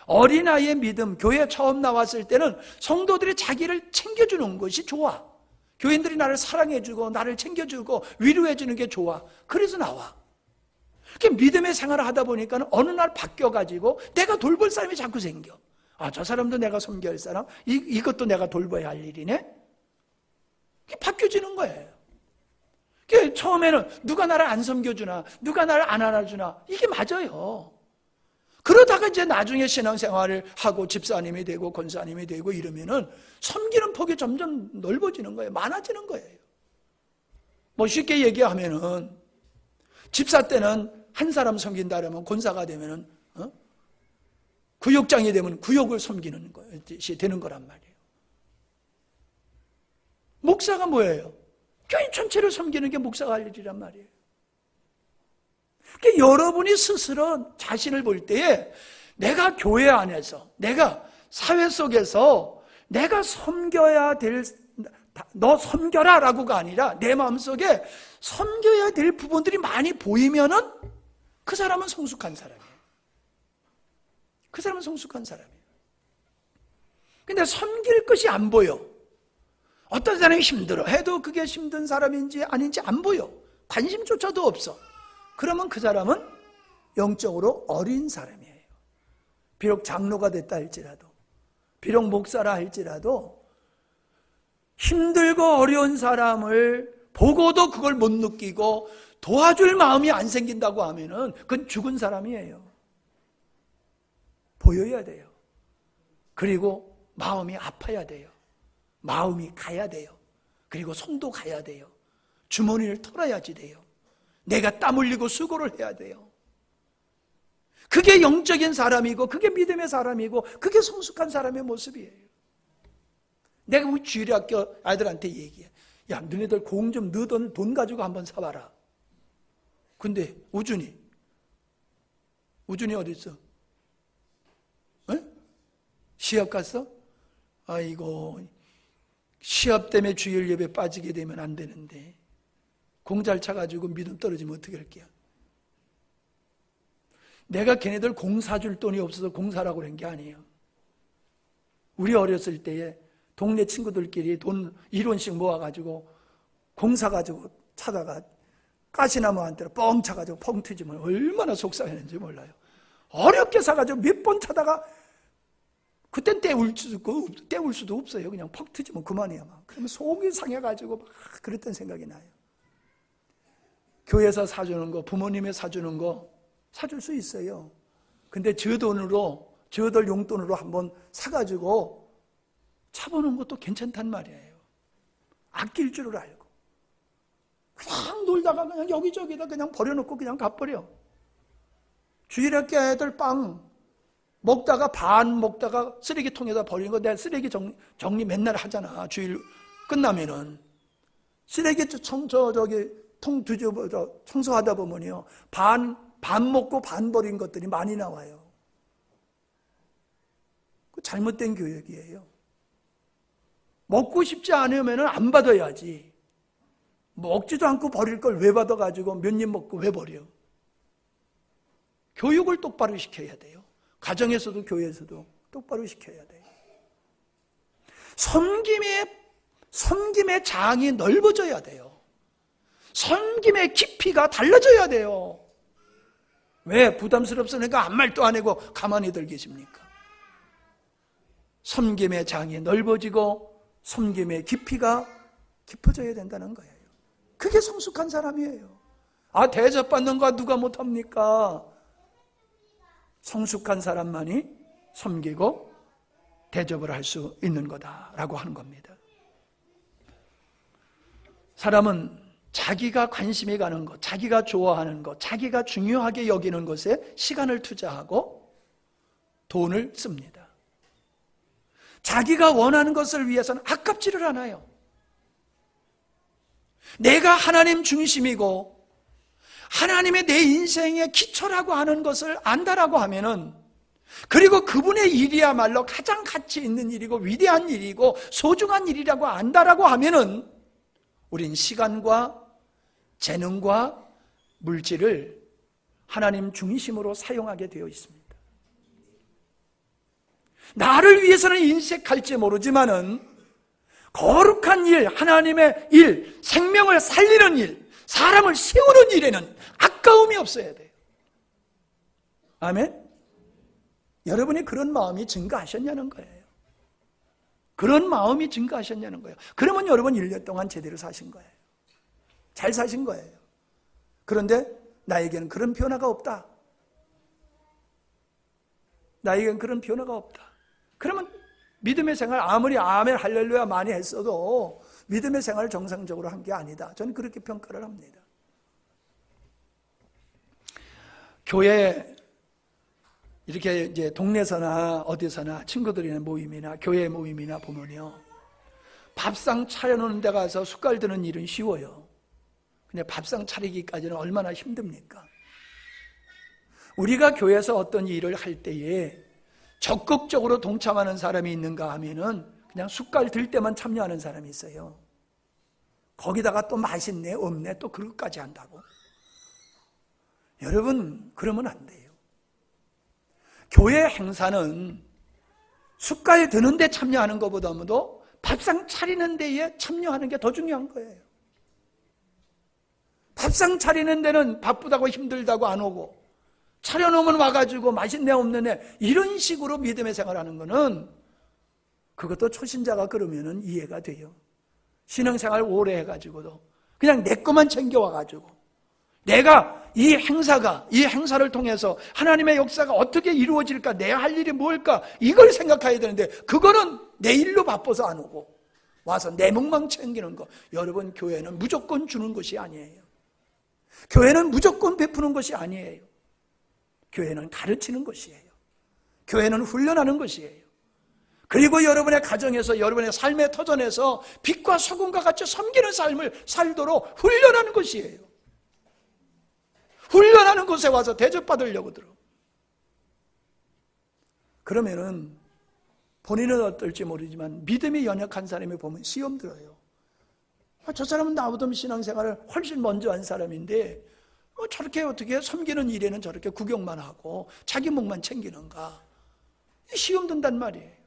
어린아이의 믿음, 교회 처음 나왔을 때는 성도들이 자기를 챙겨주는 것이 좋아. 교인들이 나를 사랑해주고 나를 챙겨주고 위로해주는 게 좋아. 그래서 나와. 믿음의 생활을 하다 보니까 어느 날 바뀌어가지고 내가 돌볼 사람이 자꾸 생겨. 저 사람도 내가 섬겨야 할 사람, 이것도 내가 돌봐야 할 일이네. 바뀌어지는 거예요. 처음에는 누가 나를 안 섬겨주나, 누가 나를 안 안아주나, 이게 맞아요. 그러다가 이제 나중에 신앙생활을 하고 집사님이 되고 권사님이 되고 이러면은 섬기는 폭이 점점 넓어지는 거예요. 많아지는 거예요. 뭐 쉽게 얘기하면은 집사 때는 한 사람 섬긴다 그러면 권사가 되면은 구역장이 되면 구역을 섬기는 것이 되는 거란 말이에요. 목사가 뭐예요? 교인 전체를 섬기는 게 목사가 할 일이란 말이에요. 그러니까 여러분이 스스로 자신을 볼 때에 내가 교회 안에서, 내가 사회 속에서 내가 섬겨야 될, 너 섬겨라 라고가 아니라 내 마음속에 섬겨야 될 부분들이 많이 보이면은 그 사람은 성숙한 사람이에요. 그 사람은 성숙한 사람이에요. 근데 섬길 것이 안 보여. 어떤 사람이 힘들어 해도 그게 힘든 사람인지 아닌지 안 보여. 관심조차도 없어. 그러면 그 사람은 영적으로 어린 사람이에요. 비록 장로가 됐다 할지라도, 비록 목사라 할지라도 힘들고 어려운 사람을 보고도 그걸 못 느끼고 도와줄 마음이 안 생긴다고 하면은 그건 죽은 사람이에요. 보여야 돼요. 그리고 마음이 아파야 돼요. 마음이 가야 돼요. 그리고 손도 가야 돼요. 주머니를 털어야지 돼요. 내가 땀 흘리고 수고를 해야 돼요. 그게 영적인 사람이고 그게 믿음의 사람이고 그게 성숙한 사람의 모습이에요. 내가 우리 주일학교 아이들한테 얘기해. 야, 너네들 공 좀 넣던 돈 가지고 한번 사봐라. 근데 우준이 어디 있어? 에? 시합 갔어? 아이고, 시합 때문에 주일 예배 빠지게 되면 안 되는데 공 잘 차가지고 믿음 떨어지면 어떻게 할게요? 내가 걔네들 공 사줄 돈이 없어서 공 사라고 그런 게 아니에요. 우리 어렸을 때에 동네 친구들끼리 돈 1원씩 모아가지고 공 사가지고 차다가 가시나무한테로 뻥 차가지고 펑 트지면 얼마나 속상했는지 몰라요. 어렵게 사가지고 몇 번 차다가 그땐 때울 수도 없어요. 그냥 퍽 트지면 그만이야. 막. 그러면 속이 상해가지고 막 그랬던 생각이 나요. 교회에서 사주는 거, 부모님이 사주는 거 사줄 수 있어요. 근데 저 돈으로, 저들 용돈으로 한번 사가지고 차보는 것도 괜찮단 말이에요. 아낄 줄을 알고. 그냥 놀다가 그냥 여기저기다 그냥 버려놓고 그냥 가버려. 주일학교 애들 빵 먹다가 반 먹다가 쓰레기통에다 버리는 거 내가 쓰레기 정리 맨날 하잖아. 주일 끝나면은. 쓰레기 통 뒤집어 청소하다 보면요. 반 먹고 반 버린 것들이 많이 나와요. 그 잘못된 교육이에요. 먹고 싶지 않으면 안 받아야지. 먹지도 않고 버릴 걸 왜 받아가지고 몇 입 먹고 왜 버려? 교육을 똑바로 시켜야 돼요. 가정에서도 교회에서도 똑바로 시켜야 돼요. 섬김의 장이 넓어져야 돼요. 섬김의 깊이가 달라져야 돼요. 왜? 부담스럽으니까 아무 말도 안 하고 가만히들 계십니까? 섬김의 장이 넓어지고 섬김의 깊이가 깊어져야 된다는 거예요. 그게 성숙한 사람이에요. 대접받는 거 누가 못합니까? 성숙한 사람만이 섬기고 대접을 할 수 있는 거다라고 하는 겁니다. 사람은 자기가 관심이 가는 것, 자기가 좋아하는 것, 자기가 중요하게 여기는 것에 시간을 투자하고 돈을 씁니다. 자기가 원하는 것을 위해서는 아깝지를 않아요. 내가 하나님 중심이고 하나님의 내 인생의 기초라고 하는 것을 안다라고 하면은, 그리고 그분의 일이야말로 가장 가치 있는 일이고 위대한 일이고 소중한 일이라고 안다라고 하면은 우린 시간과 재능과 물질을 하나님 중심으로 사용하게 되어 있습니다. 나를 위해서는 인색할지 모르지만은 거룩한 일, 하나님의 일, 생명을 살리는 일, 사람을 세우는 일에는 아까움이 없어야 돼요. 아멘? 여러분이 그런 마음이 증가하셨냐는 거예요. 그런 마음이 증가하셨냐는 거예요. 그러면 여러분 1년 동안 제대로 사신 거예요. 잘 사신 거예요. 그런데 나에게는 그런 변화가 없다. 나에게는 그런 변화가 없다. 그러면 믿음의 생활 아무리 아멘 할렐루야 많이 했어도 믿음의 생활을 정상적으로 한 게 아니다. 저는 그렇게 평가를 합니다. 교회 이렇게 이제 동네서나 어디서나 친구들이나 모임이나 교회 모임이나 보면요, 밥상 차려놓는 데 가서 숟갈 드는 일은 쉬워요. 근데 밥상 차리기까지는 얼마나 힘듭니까? 우리가 교회에서 어떤 일을 할 때에 적극적으로 동참하는 사람이 있는가 하면은 그냥 숟갈 들 때만 참여하는 사람이 있어요. 거기다가 또 맛있네 없네 또 그것까지 한다고. 여러분 그러면 안 돼요. 교회 행사는 숟갈 드는 데 참여하는 것보다도 밥상 차리는 데에 참여하는 게 더 중요한 거예요. 밥상 차리는 데는 바쁘다고 힘들다고 안 오고, 차려놓으면 와가지고 맛있네 없네 이런 식으로 믿음의 생활하는 거는, 그것도 초신자가 그러면은 이해가 돼요. 신앙생활 오래 해가지고도 그냥 내 것만 챙겨와가지고 내가 이 행사를 통해서 하나님의 역사가 어떻게 이루어질까, 내가 할 일이 뭘까, 이걸 생각해야 되는데 그거는 내 일로 바빠서 안 오고 와서 내 몫만 챙기는 거. 여러분 교회는 무조건 주는 것이 아니에요. 교회는 무조건 베푸는 것이 아니에요. 교회는 가르치는 것이에요. 교회는 훈련하는 것이에요. 그리고 여러분의 가정에서, 여러분의 삶의 터전에서 빛과 소금과 같이 섬기는 삶을 살도록 훈련하는 것이에요. 훈련하는 곳에 와서 대접받으려고 들어. 그러면은 본인은 어떨지 모르지만 믿음이 연약한 사람이 보면 시험 들어요. 저 사람은 나보다 신앙생활을 훨씬 먼저 한 사람인데 저렇게 어떻게 섬기는 일에는 저렇게 구경만 하고 자기 몫만 챙기는가. 시험 든단 말이에요.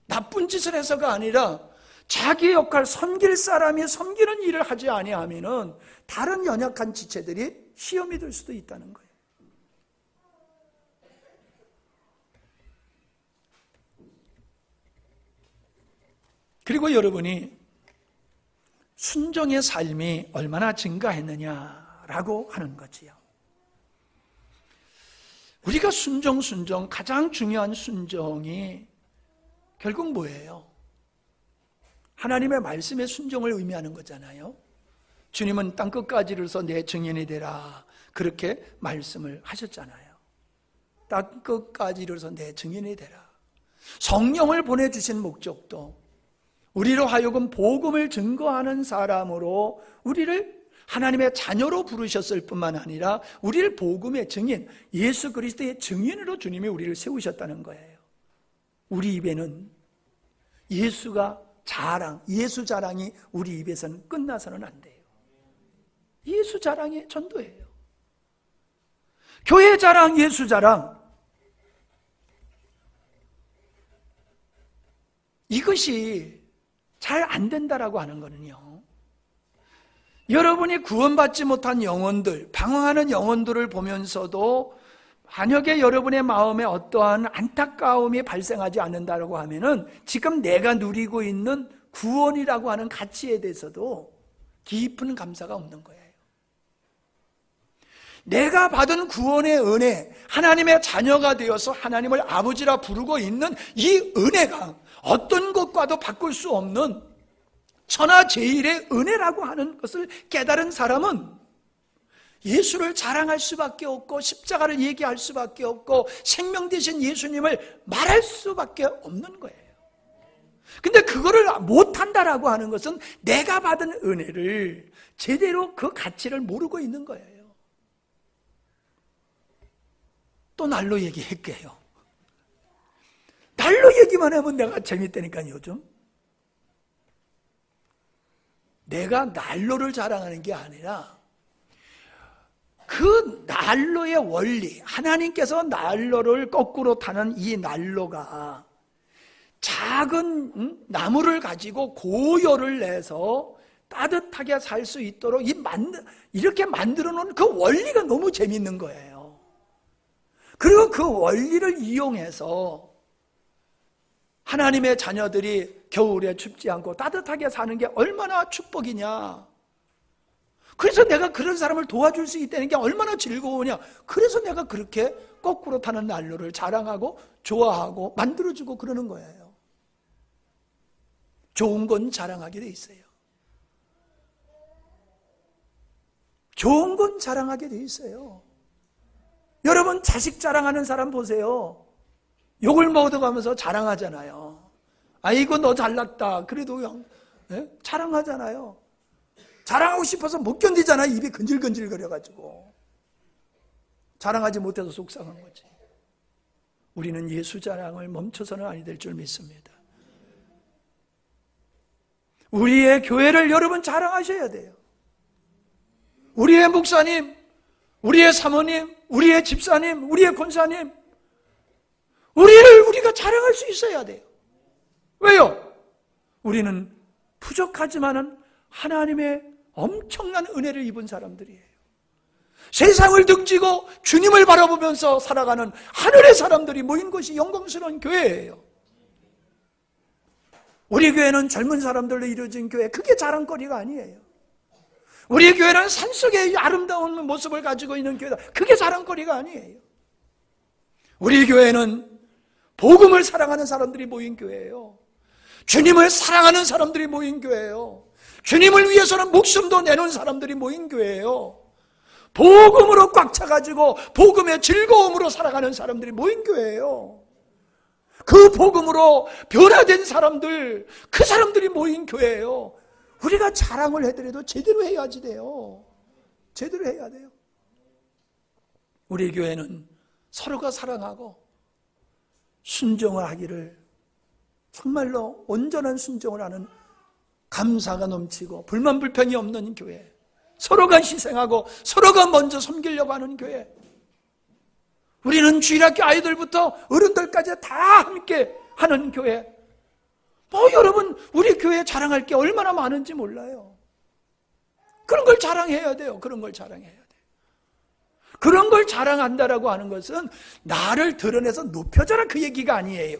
나쁜 짓을 해서가 아니라 자기 역할, 섬길 사람이 섬기는 일을 하지 아니하면은 다른 연약한 지체들이 시험이 될 수도 있다는 거예요. 그리고 여러분이 순종의 삶이 얼마나 증가했느냐라고 하는 거지요. 우리가 순종 가장 중요한 순종이 결국 뭐예요? 하나님의 말씀에 순종을 의미하는 거잖아요. 주님은 땅끝까지 이르러서 내 증인이 되라 그렇게 말씀을 하셨잖아요. 땅끝까지 이르러서 내 증인이 되라. 성령을 보내주신 목적도 우리로 하여금 복음을 증거하는 사람으로 우리를 하나님의 자녀로 부르셨을 뿐만 아니라 우리를 복음의 증인, 예수 그리스도의 증인으로 주님이 우리를 세우셨다는 거예요. 우리 입에는 예수가 자랑, 예수 자랑이 우리 입에서는 끝나서는 안 돼요. 예수 자랑이 전도예요. 교회 자랑, 예수 자랑, 이것이 잘 안 된다라고 하는 거는요, 여러분이 구원받지 못한 영혼들, 방황하는 영혼들을 보면서도 만약에 여러분의 마음에 어떠한 안타까움이 발생하지 않는다라고 하면은 지금 내가 누리고 있는 구원이라고 하는 가치에 대해서도 깊은 감사가 없는 거예요. 내가 받은 구원의 은혜, 하나님의 자녀가 되어서 하나님을 아버지라 부르고 있는 이 은혜가 어떤 것과도 바꿀 수 없는 천하제일의 은혜라고 하는 것을 깨달은 사람은 예수를 자랑할 수밖에 없고 십자가를 얘기할 수밖에 없고 생명 되신 예수님을 말할 수밖에 없는 거예요. 근데 그거를 못한다라고 하는 것은 내가 받은 은혜를 제대로 그 가치를 모르고 있는 거예요. 또 날로 얘기할게요. 날로 얘기만 하면 내가 재밌다니까요. 요즘 내가 난로를 자랑하는 게 아니라 그 난로의 원리, 하나님께서 난로를 거꾸로 타는 이 난로가 작은 나무를 가지고 고열을 내서 따뜻하게 살 수 있도록 이렇게 만들어 놓은 그 원리가 너무 재밌는 거예요. 그리고 그 원리를 이용해서 하나님의 자녀들이 겨울에 춥지 않고 따뜻하게 사는 게 얼마나 축복이냐. 그래서 내가 그런 사람을 도와줄 수 있다는 게 얼마나 즐거우냐. 그래서 내가 그렇게 거꾸로 타는 난로를 자랑하고 좋아하고 만들어주고 그러는 거예요. 좋은 건 자랑하게 돼 있어요. 좋은 건 자랑하게 돼 있어요. 여러분 자식 자랑하는 사람 보세요. 욕을 먹어가면서 자랑하잖아요. 아이고 너 잘났다. 그래도 자랑하잖아요. 자랑하고 싶어서 못 견디잖아요. 입이 근질근질 거려가지고. 자랑하지 못해서 속상한 거지. 우리는 예수 자랑을 멈춰서는 아니 될 줄 믿습니다. 우리의 교회를 여러분 자랑하셔야 돼요. 우리의 목사님, 우리의 사모님, 우리의 집사님, 우리의 권사님, 우리가 자랑할 수 있어야 돼요. 왜요? 우리는 부족하지만은 하나님의 엄청난 은혜를 입은 사람들이에요. 세상을 등지고 주님을 바라보면서 살아가는 하늘의 사람들이 모인 것이 영광스러운 교회예요. 우리 교회는 젊은 사람들로 이루어진 교회, 그게 자랑거리가 아니에요. 우리 교회는 산속의 아름다운 모습을 가지고 있는 교회다, 그게 자랑거리가 아니에요. 우리 교회는 복음을 사랑하는 사람들이 모인 교회예요. 주님을 사랑하는 사람들이 모인 교회예요. 주님을 위해서는 목숨도 내놓은 사람들이 모인 교회예요. 복음으로 꽉 차가지고 복음의 즐거움으로 살아가는 사람들이 모인 교회예요. 그 복음으로 변화된 사람들, 그 사람들이 모인 교회예요. 우리가 자랑을 해더라도 제대로 해야지 돼요. 제대로 해야 돼요. 우리 교회는 서로가 사랑하고 순종을 하기를, 정말로 온전한 순종을 하는 감사가 넘치고 불만 불평이 없는 교회, 서로가 희생하고 서로가 먼저 섬기려고 하는 교회. 우리는 주일학교 아이들부터 어른들까지 다 함께 하는 교회. 여러분 우리 교회 자랑할 게 얼마나 많은지 몰라요. 그런 걸 자랑해야 돼요. 그런 걸 자랑해야 돼요. 그런 걸 자랑한다라고 하는 것은 나를 드러내서 높여줘라 그 얘기가 아니에요.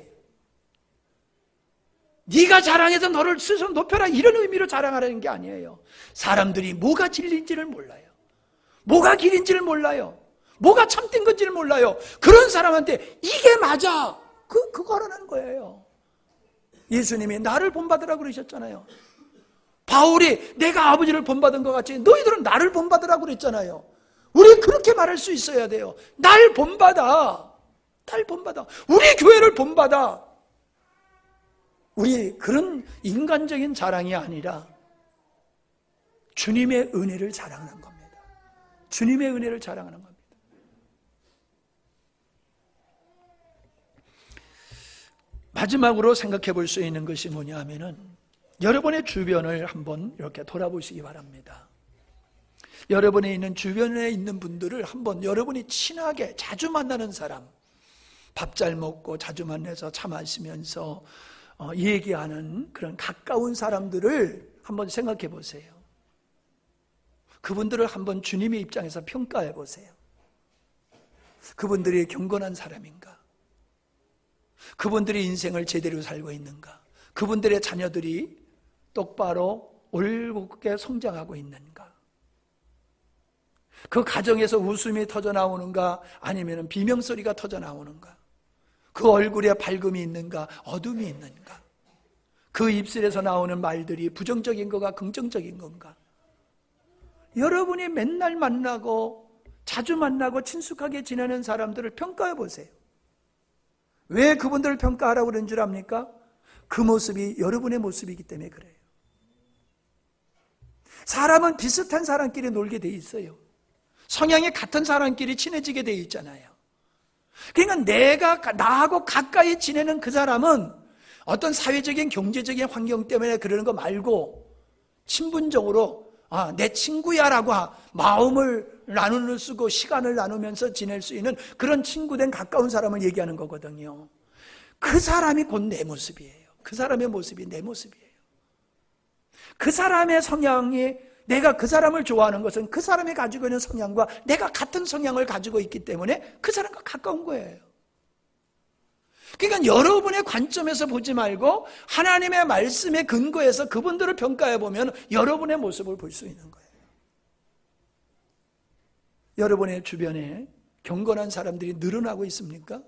네가 자랑해서 너를 스스로 높여라 이런 의미로 자랑하라는 게 아니에요. 사람들이 뭐가 진리인지를 몰라요. 뭐가 길인지를 몰라요. 뭐가 참된 건지를 몰라요. 그런 사람한테 이게 맞아, 그거 하라는 거예요. 예수님이 나를 본받으라고 그러셨잖아요. 바울이 내가 아버지를 본받은 것 같이 너희들은 나를 본받으라고 그랬잖아요. 우리 그렇게 말할 수 있어야 돼요. 날 본받아. 날 본받아. 우리 교회를 본받아. 우리 그런 인간적인 자랑이 아니라 주님의 은혜를 자랑하는 겁니다. 주님의 은혜를 자랑하는 겁니다. 마지막으로 생각해 볼 수 있는 것이 뭐냐 하면은 여러분의 주변을 한번 이렇게 돌아보시기 바랍니다. 여러분에 있는 주변에 있는 분들을 한번 여러분이 친하게 자주 만나는 사람, 밥 잘 먹고 자주 만나서 차 마시면서 얘기하는 그런 가까운 사람들을 한번 생각해 보세요. 그분들을 한번 주님의 입장에서 평가해 보세요. 그분들이 경건한 사람인가? 그분들이 인생을 제대로 살고 있는가? 그분들의 자녀들이 똑바로 올곧게 성장하고 있는가? 그 가정에서 웃음이 터져 나오는가? 아니면 비명소리가 터져 나오는가? 그 얼굴에 밝음이 있는가? 어둠이 있는가? 그 입술에서 나오는 말들이 부정적인 거가 긍정적인 건가? 여러분이 맨날 만나고 자주 만나고 친숙하게 지내는 사람들을 평가해 보세요. 왜 그분들을 평가하라고 그런 줄 압니까? 그 모습이 여러분의 모습이기 때문에 그래요. 사람은 비슷한 사람끼리 놀게 돼 있어요. 성향이 같은 사람끼리 친해지게 돼 있잖아요. 그러니까 나하고 가까이 지내는 그 사람은 어떤 사회적인 경제적인 환경 때문에 그러는 거 말고 친분적으로 내 친구야라고 마음을 나눌 쓰고 시간을 나누면서 지낼 수 있는 그런 친구된 가까운 사람을 얘기하는 거거든요. 그 사람이 곧 내 모습이에요. 그 사람의 모습이 내 모습이에요. 그 사람의 성향이, 내가 그 사람을 좋아하는 것은 그 사람이 가지고 있는 성향과 내가 같은 성향을 가지고 있기 때문에 그 사람과 가까운 거예요. 그러니까 여러분의 관점에서 보지 말고 하나님의 말씀에 근거해서 그분들을 평가해 보면 여러분의 모습을 볼 수 있는 거예요. 여러분의 주변에 경건한 사람들이 늘어나고 있습니까?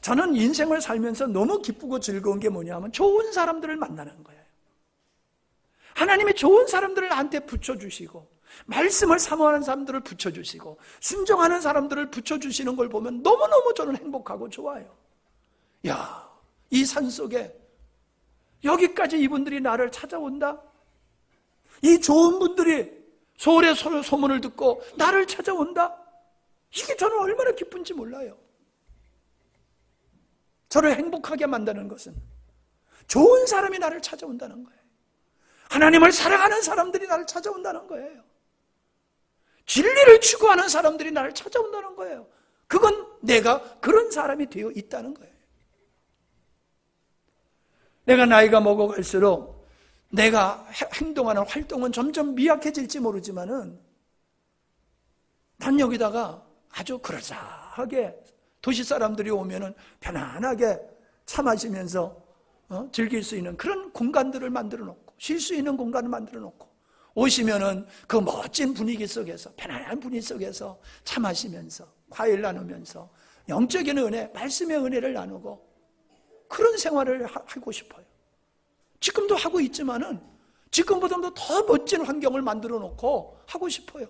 저는 인생을 살면서 너무 기쁘고 즐거운 게 뭐냐면 좋은 사람들을 만나는 거예요. 하나님이 좋은 사람들을 나한테 붙여주시고 말씀을 사모하는 사람들을 붙여주시고 순종하는 사람들을 붙여주시는 걸 보면 너무너무 저는 행복하고 좋아요. 야, 이 산속에 여기까지 이분들이 나를 찾아온다? 이 좋은 분들이 서울의 소문을 듣고 나를 찾아온다? 이게 저는 얼마나 기쁜지 몰라요. 저를 행복하게 만드는 것은 좋은 사람이 나를 찾아온다는 거예요. 하나님을 사랑하는 사람들이 나를 찾아온다는 거예요. 진리를 추구하는 사람들이 나를 찾아온다는 거예요. 그건 내가 그런 사람이 되어 있다는 거예요. 내가 나이가 먹어갈수록 내가 행동하는 활동은 점점 미약해질지 모르지만은 난 여기다가 아주 그럴싸하게 도시 사람들이 오면은 편안하게 차 마시면서 즐길 수 있는 그런 공간들을 만들어 놓고 쉴 수 있는 공간을 만들어 놓고 오시면은 그 멋진 분위기 속에서 편안한 분위기 속에서 차 마시면서 과일 나누면서 영적인 은혜, 말씀의 은혜를 나누고 그런 생활을 하고 싶어요. 지금도 하고 있지만은 지금보다도 더 멋진 환경을 만들어 놓고 하고 싶어요.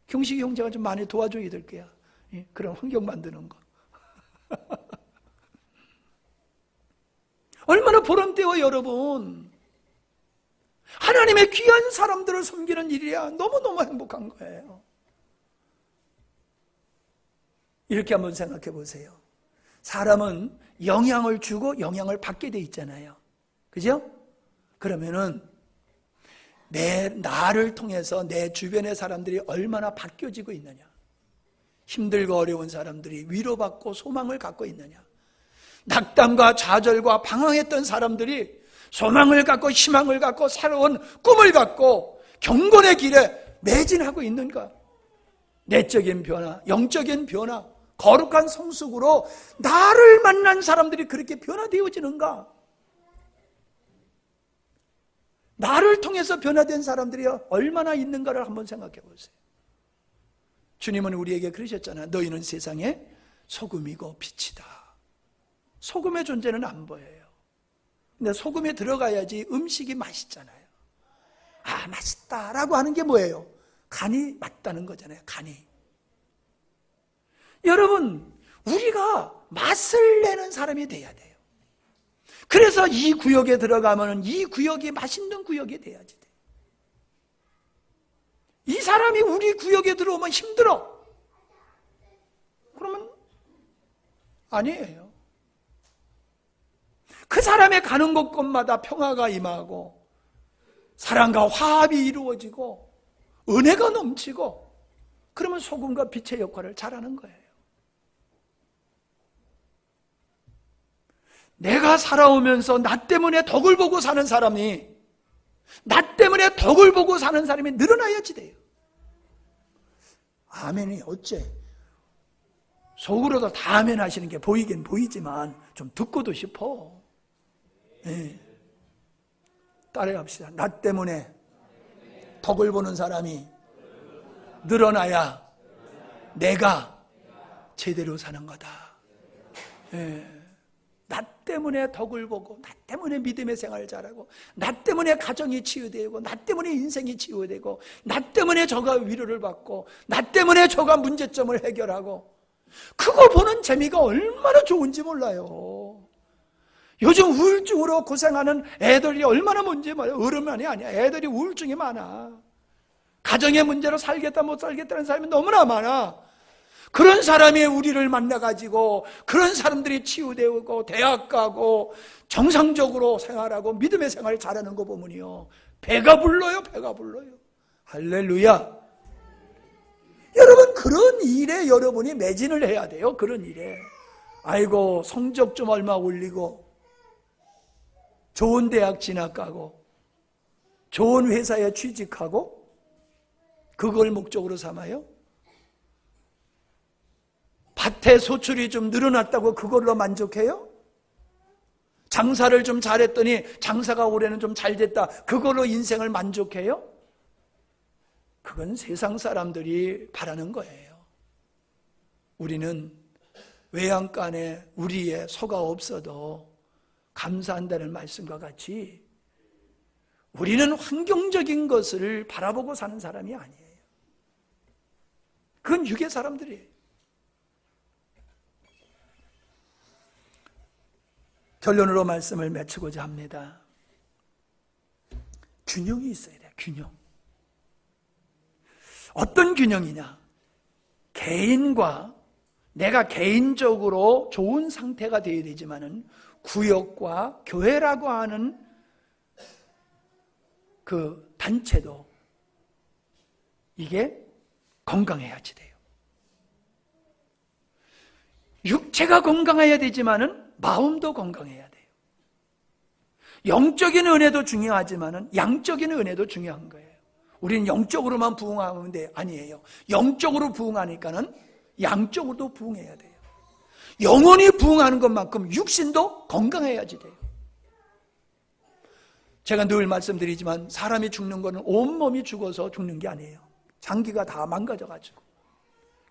경식이 형제가 좀 많이 도와줘야 될 거야. 그런 환경 만드는 거. 얼마나 보람되어 여러분. 하나님의 귀한 사람들을 섬기는 일이야. 너무너무 행복한 거예요. 이렇게 한번 생각해 보세요. 사람은 영향을 주고 영향을 받게 돼 있잖아요. 그죠? 그러면은 나를 통해서 내 주변의 사람들이 얼마나 바뀌어지고 있느냐. 힘들고 어려운 사람들이 위로받고 소망을 갖고 있느냐. 낙담과 좌절과 방황했던 사람들이 소망을 갖고 희망을 갖고 새로운 꿈을 갖고 경건의 길에 매진하고 있는가. 내적인 변화, 영적인 변화, 거룩한 성숙으로 나를 만난 사람들이 그렇게 변화되어지는가. 나를 통해서 변화된 사람들이 얼마나 있는가를 한번 생각해 보세요. 주님은 우리에게 그러셨잖아요. 너희는 세상의 소금이고 빛이다. 소금의 존재는 안 보여요. 근데 소금에 들어가야지 음식이 맛있잖아요. 아, 맛있다라고 하는 게 뭐예요? 간이 맞다는 거잖아요. 간이. 여러분, 우리가 맛을 내는 사람이 돼야 돼요. 그래서 이 구역에 들어가면 이 구역이 맛있는 구역이 돼야지 돼. 이 사람이 우리 구역에 들어오면 힘들어. 그러면 아니에요. 그 사람의 가는 곳곳마다 평화가 임하고 사랑과 화합이 이루어지고 은혜가 넘치고, 그러면 소금과 빛의 역할을 잘하는 거예요. 내가 살아오면서 나 때문에 덕을 보고 사는 사람이, 나 때문에 덕을 보고 사는 사람이 늘어나야지 돼요. 아멘이 어째? 속으로도 다 아멘 하시는 게 보이긴 보이지만 좀 듣고도 싶어. 네. 따라합시다. 나 때문에 덕을 보는 사람이 늘어나야 내가 제대로 사는 거다. 네. 나 때문에 덕을 보고, 나 때문에 믿음의 생활을 잘하고, 나 때문에 가정이 치유되고, 나 때문에 인생이 치유되고, 나 때문에 저가 위로를 받고, 나 때문에 저가 문제점을 해결하고, 그거 보는 재미가 얼마나 좋은지 몰라요. 요즘 우울증으로 고생하는 애들이 얼마나 문제 많아요. 어른만이 아니야. 애들이 우울증이 많아. 가정의 문제로 살겠다 못 살겠다는 사람이 너무나 많아. 그런 사람이 우리를 만나가지고 그런 사람들이 치유되고 대학 가고 정상적으로 생활하고 믿음의 생활을 잘하는 거 보면요, 배가 불러요. 배가 불러요. 할렐루야. 여러분, 그런 일에 여러분이 매진을 해야 돼요. 그런 일에. 아이고, 성적 좀 얼마 올리고 좋은 대학 진학하고 좋은 회사에 취직하고 그걸 목적으로 삼아요? 밭에 소출이 좀 늘어났다고 그걸로 만족해요? 장사를 좀 잘했더니 장사가 올해는 좀 잘 됐다, 그걸로 인생을 만족해요? 그건 세상 사람들이 바라는 거예요. 우리는 외양간에 우리의 소가 없어도 감사한다는 말씀과 같이 우리는 환경적인 것을 바라보고 사는 사람이 아니에요. 그건 육의 사람들이에요. 결론으로 말씀을 맺히고자 합니다. 균형이 있어야 돼요. 균형. 어떤 균형이냐? 개인과 내가 개인적으로 좋은 상태가 되어야 되지만은 구역과 교회라고 하는 그 단체도 이게 건강해야지 돼요. 육체가 건강해야 되지만은 마음도 건강해야 돼요. 영적인 은혜도 중요하지만은 양적인 은혜도 중요한 거예요. 우리는 영적으로만 부흥하면 돼. 아니에요. 영적으로 부흥하니까는 양적으로도 부흥해야 돼요. 영혼이 부흥하는 것만큼 육신도 건강해야지 돼요. 제가 늘 말씀드리지만 사람이 죽는 거는 온몸이 죽어서 죽는 게 아니에요. 장기가 다 망가져가지고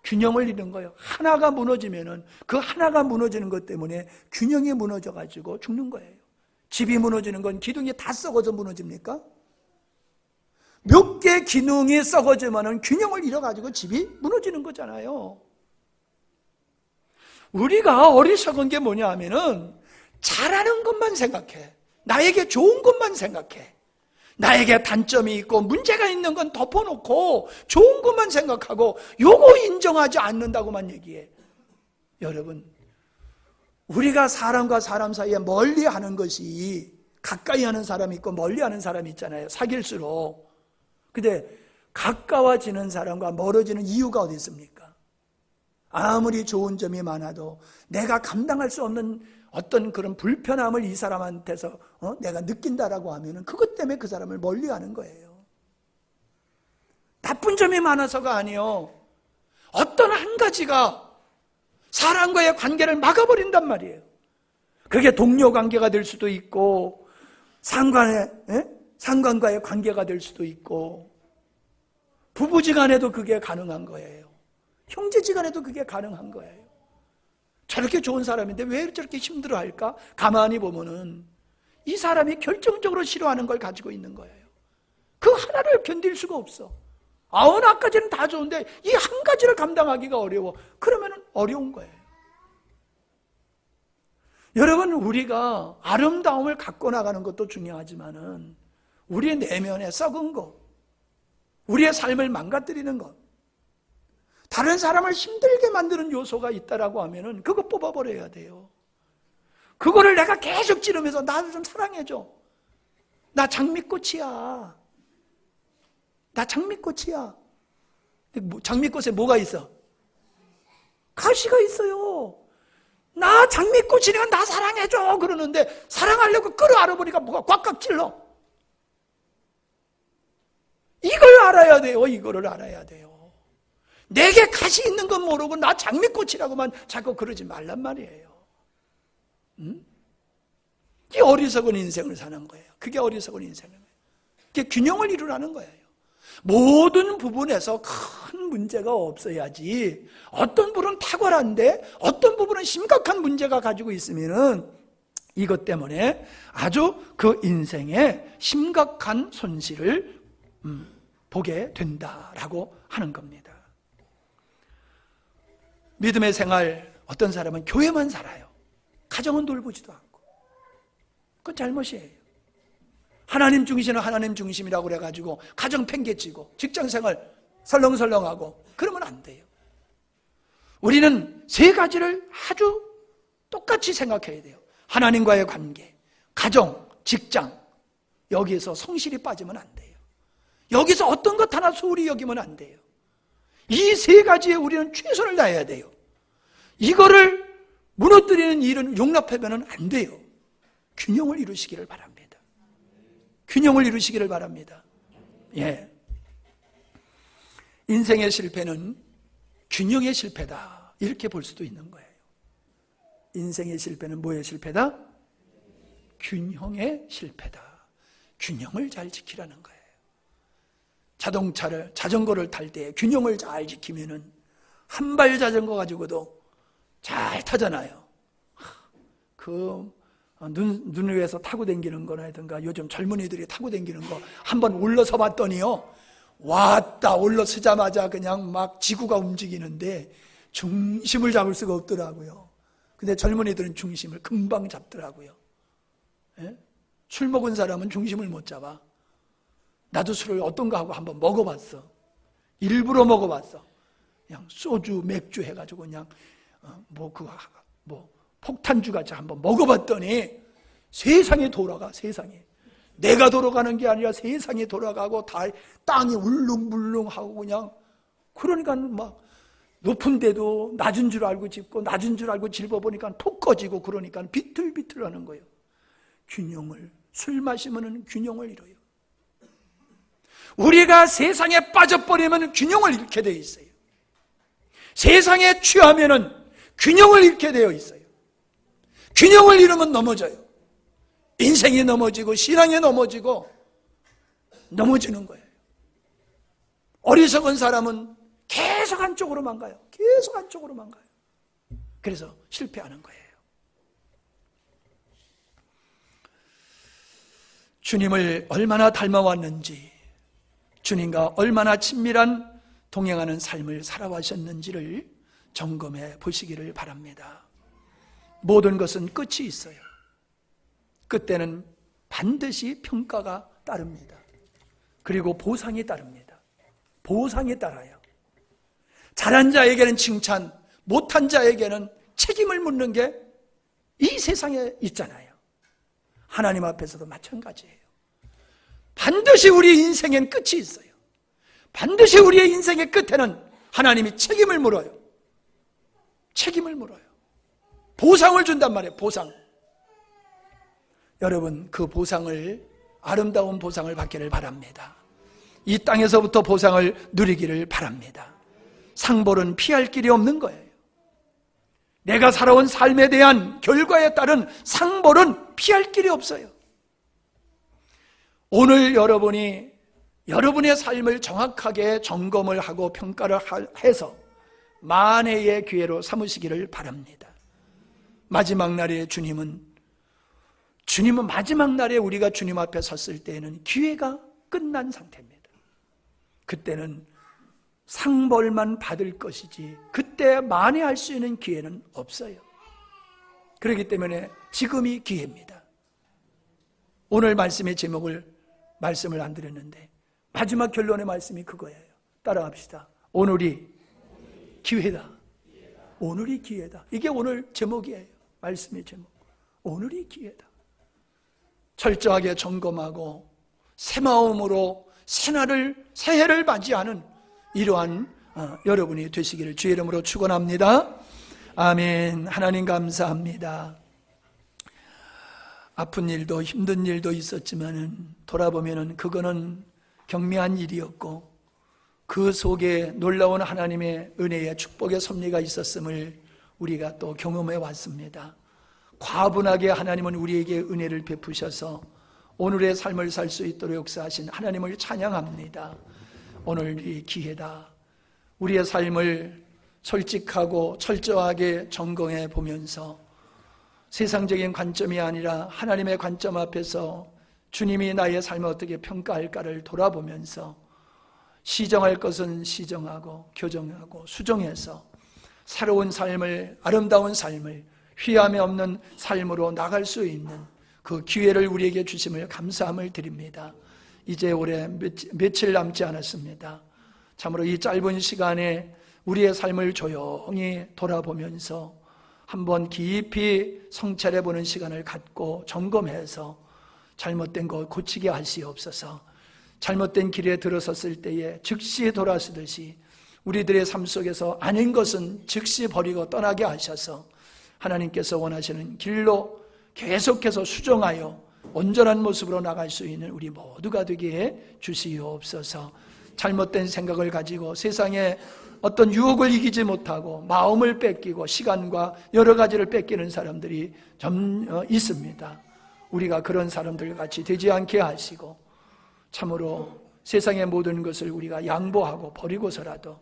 균형을 잃은 거예요. 하나가 무너지면은 그 하나가 무너지는 것 때문에 균형이 무너져가지고 죽는 거예요. 집이 무너지는 건 기둥이 다 썩어서 무너집니까? 몇 개 기둥이 썩어지면은 균형을 잃어가지고 집이 무너지는 거잖아요. 우리가 어리석은 게 뭐냐 하면은 잘하는 것만 생각해. 나에게 좋은 것만 생각해. 나에게 단점이 있고 문제가 있는 건 덮어놓고 좋은 것만 생각하고 요거 인정하지 않는다고만 얘기해. 여러분, 우리가 사람과 사람 사이에 멀리 하는 것이, 가까이 하는 사람이 있고 멀리 하는 사람이 있잖아요. 사귈수록. 근데 가까워지는 사람과 멀어지는 이유가 어디 있습니까? 아무리 좋은 점이 많아도 내가 감당할 수 없는 어떤 그런 불편함을 이 사람한테서 내가 느낀다라고 하면은 그것 때문에 그 사람을 멀리하는 거예요. 나쁜 점이 많아서가 아니요. 어떤 한 가지가 사람과의 관계를 막아버린단 말이에요. 그게 동료 관계가 될 수도 있고 상관과의 관계가 될 수도 있고 부부지간에도 그게 가능한 거예요. 형제지간에도 그게 가능한 거예요. 저렇게 좋은 사람인데 왜 저렇게 힘들어할까? 가만히 보면은 이 사람이 결정적으로 싫어하는 걸 가지고 있는 거예요. 그 하나를 견딜 수가 없어. 99가지는 다 좋은데 이 한 가지를 감당하기가 어려워. 그러면은 어려운 거예요. 여러분, 우리가 아름다움을 갖고 나가는 것도 중요하지만은 우리의 내면에 썩은 것, 우리의 삶을 망가뜨리는 것, 다른 사람을 힘들게 만드는 요소가 있다라고 하면은 그거 뽑아버려야 돼요. 그거를 내가 계속 찌르면서 나를 좀 사랑해줘. 나 장미꽃이야. 나 장미꽃이야. 장미꽃에 뭐가 있어? 가시가 있어요. 나 장미꽃이니까 나 사랑해줘 그러는데 사랑하려고 끌어안아 보니까 뭐가 꽉꽉 찔러. 이걸 알아야 돼요. 이거를 알아야 돼요. 내게 가시 있는 건 모르고 나 장미꽃이라고만 자꾸 그러지 말란 말이에요. 이게 어리석은 인생을 사는 거예요. 그게 어리석은 인생인 거예요. 그게 균형을 이루라는 거예요. 모든 부분에서 큰 문제가 없어야지. 어떤 부분은 탁월한데 어떤 부분은 심각한 문제가 가지고 있으면은 이것 때문에 아주 그 인생에 심각한 손실을 보게 된다라고 하는 겁니다. 믿음의 생활, 어떤 사람은 교회만 살아요. 가정은 돌보지도 않고. 그건 잘못이에요. 하나님 중심은 하나님 중심이라고 그래가지고 가정 팽개치고 직장생활 설렁설렁하고 그러면 안 돼요. 우리는 세 가지를 아주 똑같이 생각해야 돼요. 하나님과의 관계, 가정, 직장, 여기에서 성실히 빠지면 안 돼요. 여기서 어떤 것 하나 소홀히 여기면 안 돼요. 이 세 가지에 우리는 최선을 다해야 돼요. 이거를 무너뜨리는 일은 용납하면 안 돼요. 균형을 이루시기를 바랍니다. 균형을 이루시기를 바랍니다. 예. 인생의 실패는 균형의 실패다. 이렇게 볼 수도 있는 거예요. 인생의 실패는 뭐의 실패다? 균형의 실패다. 균형을 잘 지키라는 거예요. 자전거를 탈 때 균형을 잘 지키면은 한 발 자전거 가지고도 잘 타잖아요. 눈 위에서 타고 다니는 거라든가 요즘 젊은이들이 타고 다니는 거 한번 올라서 봤더니요. 왔다 올라서자마자 그냥 막 지구가 움직이는데 중심을 잡을 수가 없더라고요. 근데 젊은이들은 중심을 금방 잡더라고요. 예? 술 먹은 사람은 중심을 못 잡아. 나도 술을 어떤 거 하고 한번 먹어봤어. 일부러 먹어봤어. 그냥 소주, 맥주 해가지고 그냥 폭탄주 같이 한번 먹어봤더니 세상이 돌아가. 세상이 내가 돌아가는 게 아니라 세상이 돌아가고 다 땅이 울릉불릉하고 그냥 그러니까 막 높은 데도 낮은 줄 알고 짚고 낮은 줄 알고 짚어보니까 톡 꺼지고 그러니까 비틀비틀하는 거예요. 균형을 술 마시면 균형을 잃어요. 우리가 세상에 빠져버리면 균형을 잃게 되어 있어요. 세상에 취하면은 균형을 잃게 되어 있어요. 균형을 잃으면 넘어져요. 인생이 넘어지고 신앙이 넘어지고 넘어지는 거예요. 어리석은 사람은 계속 한쪽으로만 가요. 계속 한쪽으로만 가요. 그래서 실패하는 거예요. 주님을 얼마나 닮아왔는지, 주님과 얼마나 친밀한 동행하는 삶을 살아가셨는지를 점검해 보시기를 바랍니다. 모든 것은 끝이 있어요. 그때는 반드시 평가가 따릅니다. 그리고 보상이 따릅니다. 보상이 따라요. 잘한 자에게는 칭찬, 못한 자에게는 책임을 묻는 게 이 세상에 있잖아요. 하나님 앞에서도 마찬가지예요. 반드시 우리 인생엔 끝이 있어요. 반드시 우리의 인생의 끝에는 하나님이 책임을 물어요. 책임을 물어요. 보상을 준단 말이에요. 보상. 여러분, 그 보상을, 아름다운 보상을 받기를 바랍니다. 이 땅에서부터 보상을 누리기를 바랍니다. 상벌은 피할 길이 없는 거예요. 내가 살아온 삶에 대한 결과에 따른 상벌은 피할 길이 없어요. 오늘 여러분이 여러분의 삶을 정확하게 점검을 하고 평가를 해서 만회의 기회로 삼으시기를 바랍니다. 마지막 날에 주님은 마지막 날에 우리가 주님 앞에 섰을 때에는 기회가 끝난 상태입니다. 그때는 상벌만 받을 것이지 그때 만회할 수 있는 기회는 없어요. 그렇기 때문에 지금이 기회입니다. 오늘 말씀의 말씀을 안 드렸는데 마지막 결론의 말씀이 그거예요. 따라갑시다. 오늘이 기회다. 오늘이 기회다. 이게 오늘 제목이에요. 말씀의 제목. 오늘이 기회다. 철저하게 점검하고 새 마음으로 새해를 맞이하는 이러한 여러분이 되시기를 주의 이름으로 축원합니다. 아멘. 하나님 감사합니다. 아픈 일도 힘든 일도 있었지만은 돌아보면은 그거는 경미한 일이었고 그 속에 놀라운 하나님의 은혜의 축복의 섭리가 있었음을 우리가 또 경험해 왔습니다. 과분하게 하나님은 우리에게 은혜를 베푸셔서 오늘의 삶을 살 수 있도록 역사하신 하나님을 찬양합니다. 오늘이 기회다. 우리의 삶을 솔직하고 철저하게 점검해 보면서 세상적인 관점이 아니라 하나님의 관점 앞에서 주님이 나의 삶을 어떻게 평가할까를 돌아보면서 시정할 것은 시정하고 교정하고 수정해서 새로운 삶을, 아름다운 삶을, 휘함이 없는 삶으로 나갈 수 있는 그 기회를 우리에게 주심을 감사함을 드립니다. 이제 올해 며칠 남지 않았습니다. 참으로 이 짧은 시간에 우리의 삶을 조용히 돌아보면서 한번 깊이 성찰해보는 시간을 갖고 점검해서 잘못된 것 고치게 하시옵소서. 잘못된 길에 들어섰을 때에 즉시 돌아서듯이 우리들의 삶 속에서 아닌 것은 즉시 버리고 떠나게 하셔서 하나님께서 원하시는 길로 계속해서 수정하여 온전한 모습으로 나갈 수 있는 우리 모두가 되게 해 주시옵소서. 잘못된 생각을 가지고 세상에 어떤 유혹을 이기지 못하고 마음을 뺏기고 시간과 여러 가지를 뺏기는 사람들이 좀 있습니다. 우리가 그런 사람들 같이 되지 않게 하시고 참으로 세상의 모든 것을 우리가 양보하고 버리고서라도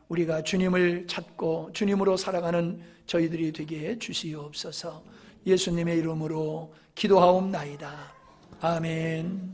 우리가 주님을 찾고 주님으로 살아가는 저희들이 되게 해 주시옵소서. 예수님의 이름으로 기도하옵나이다. 아멘.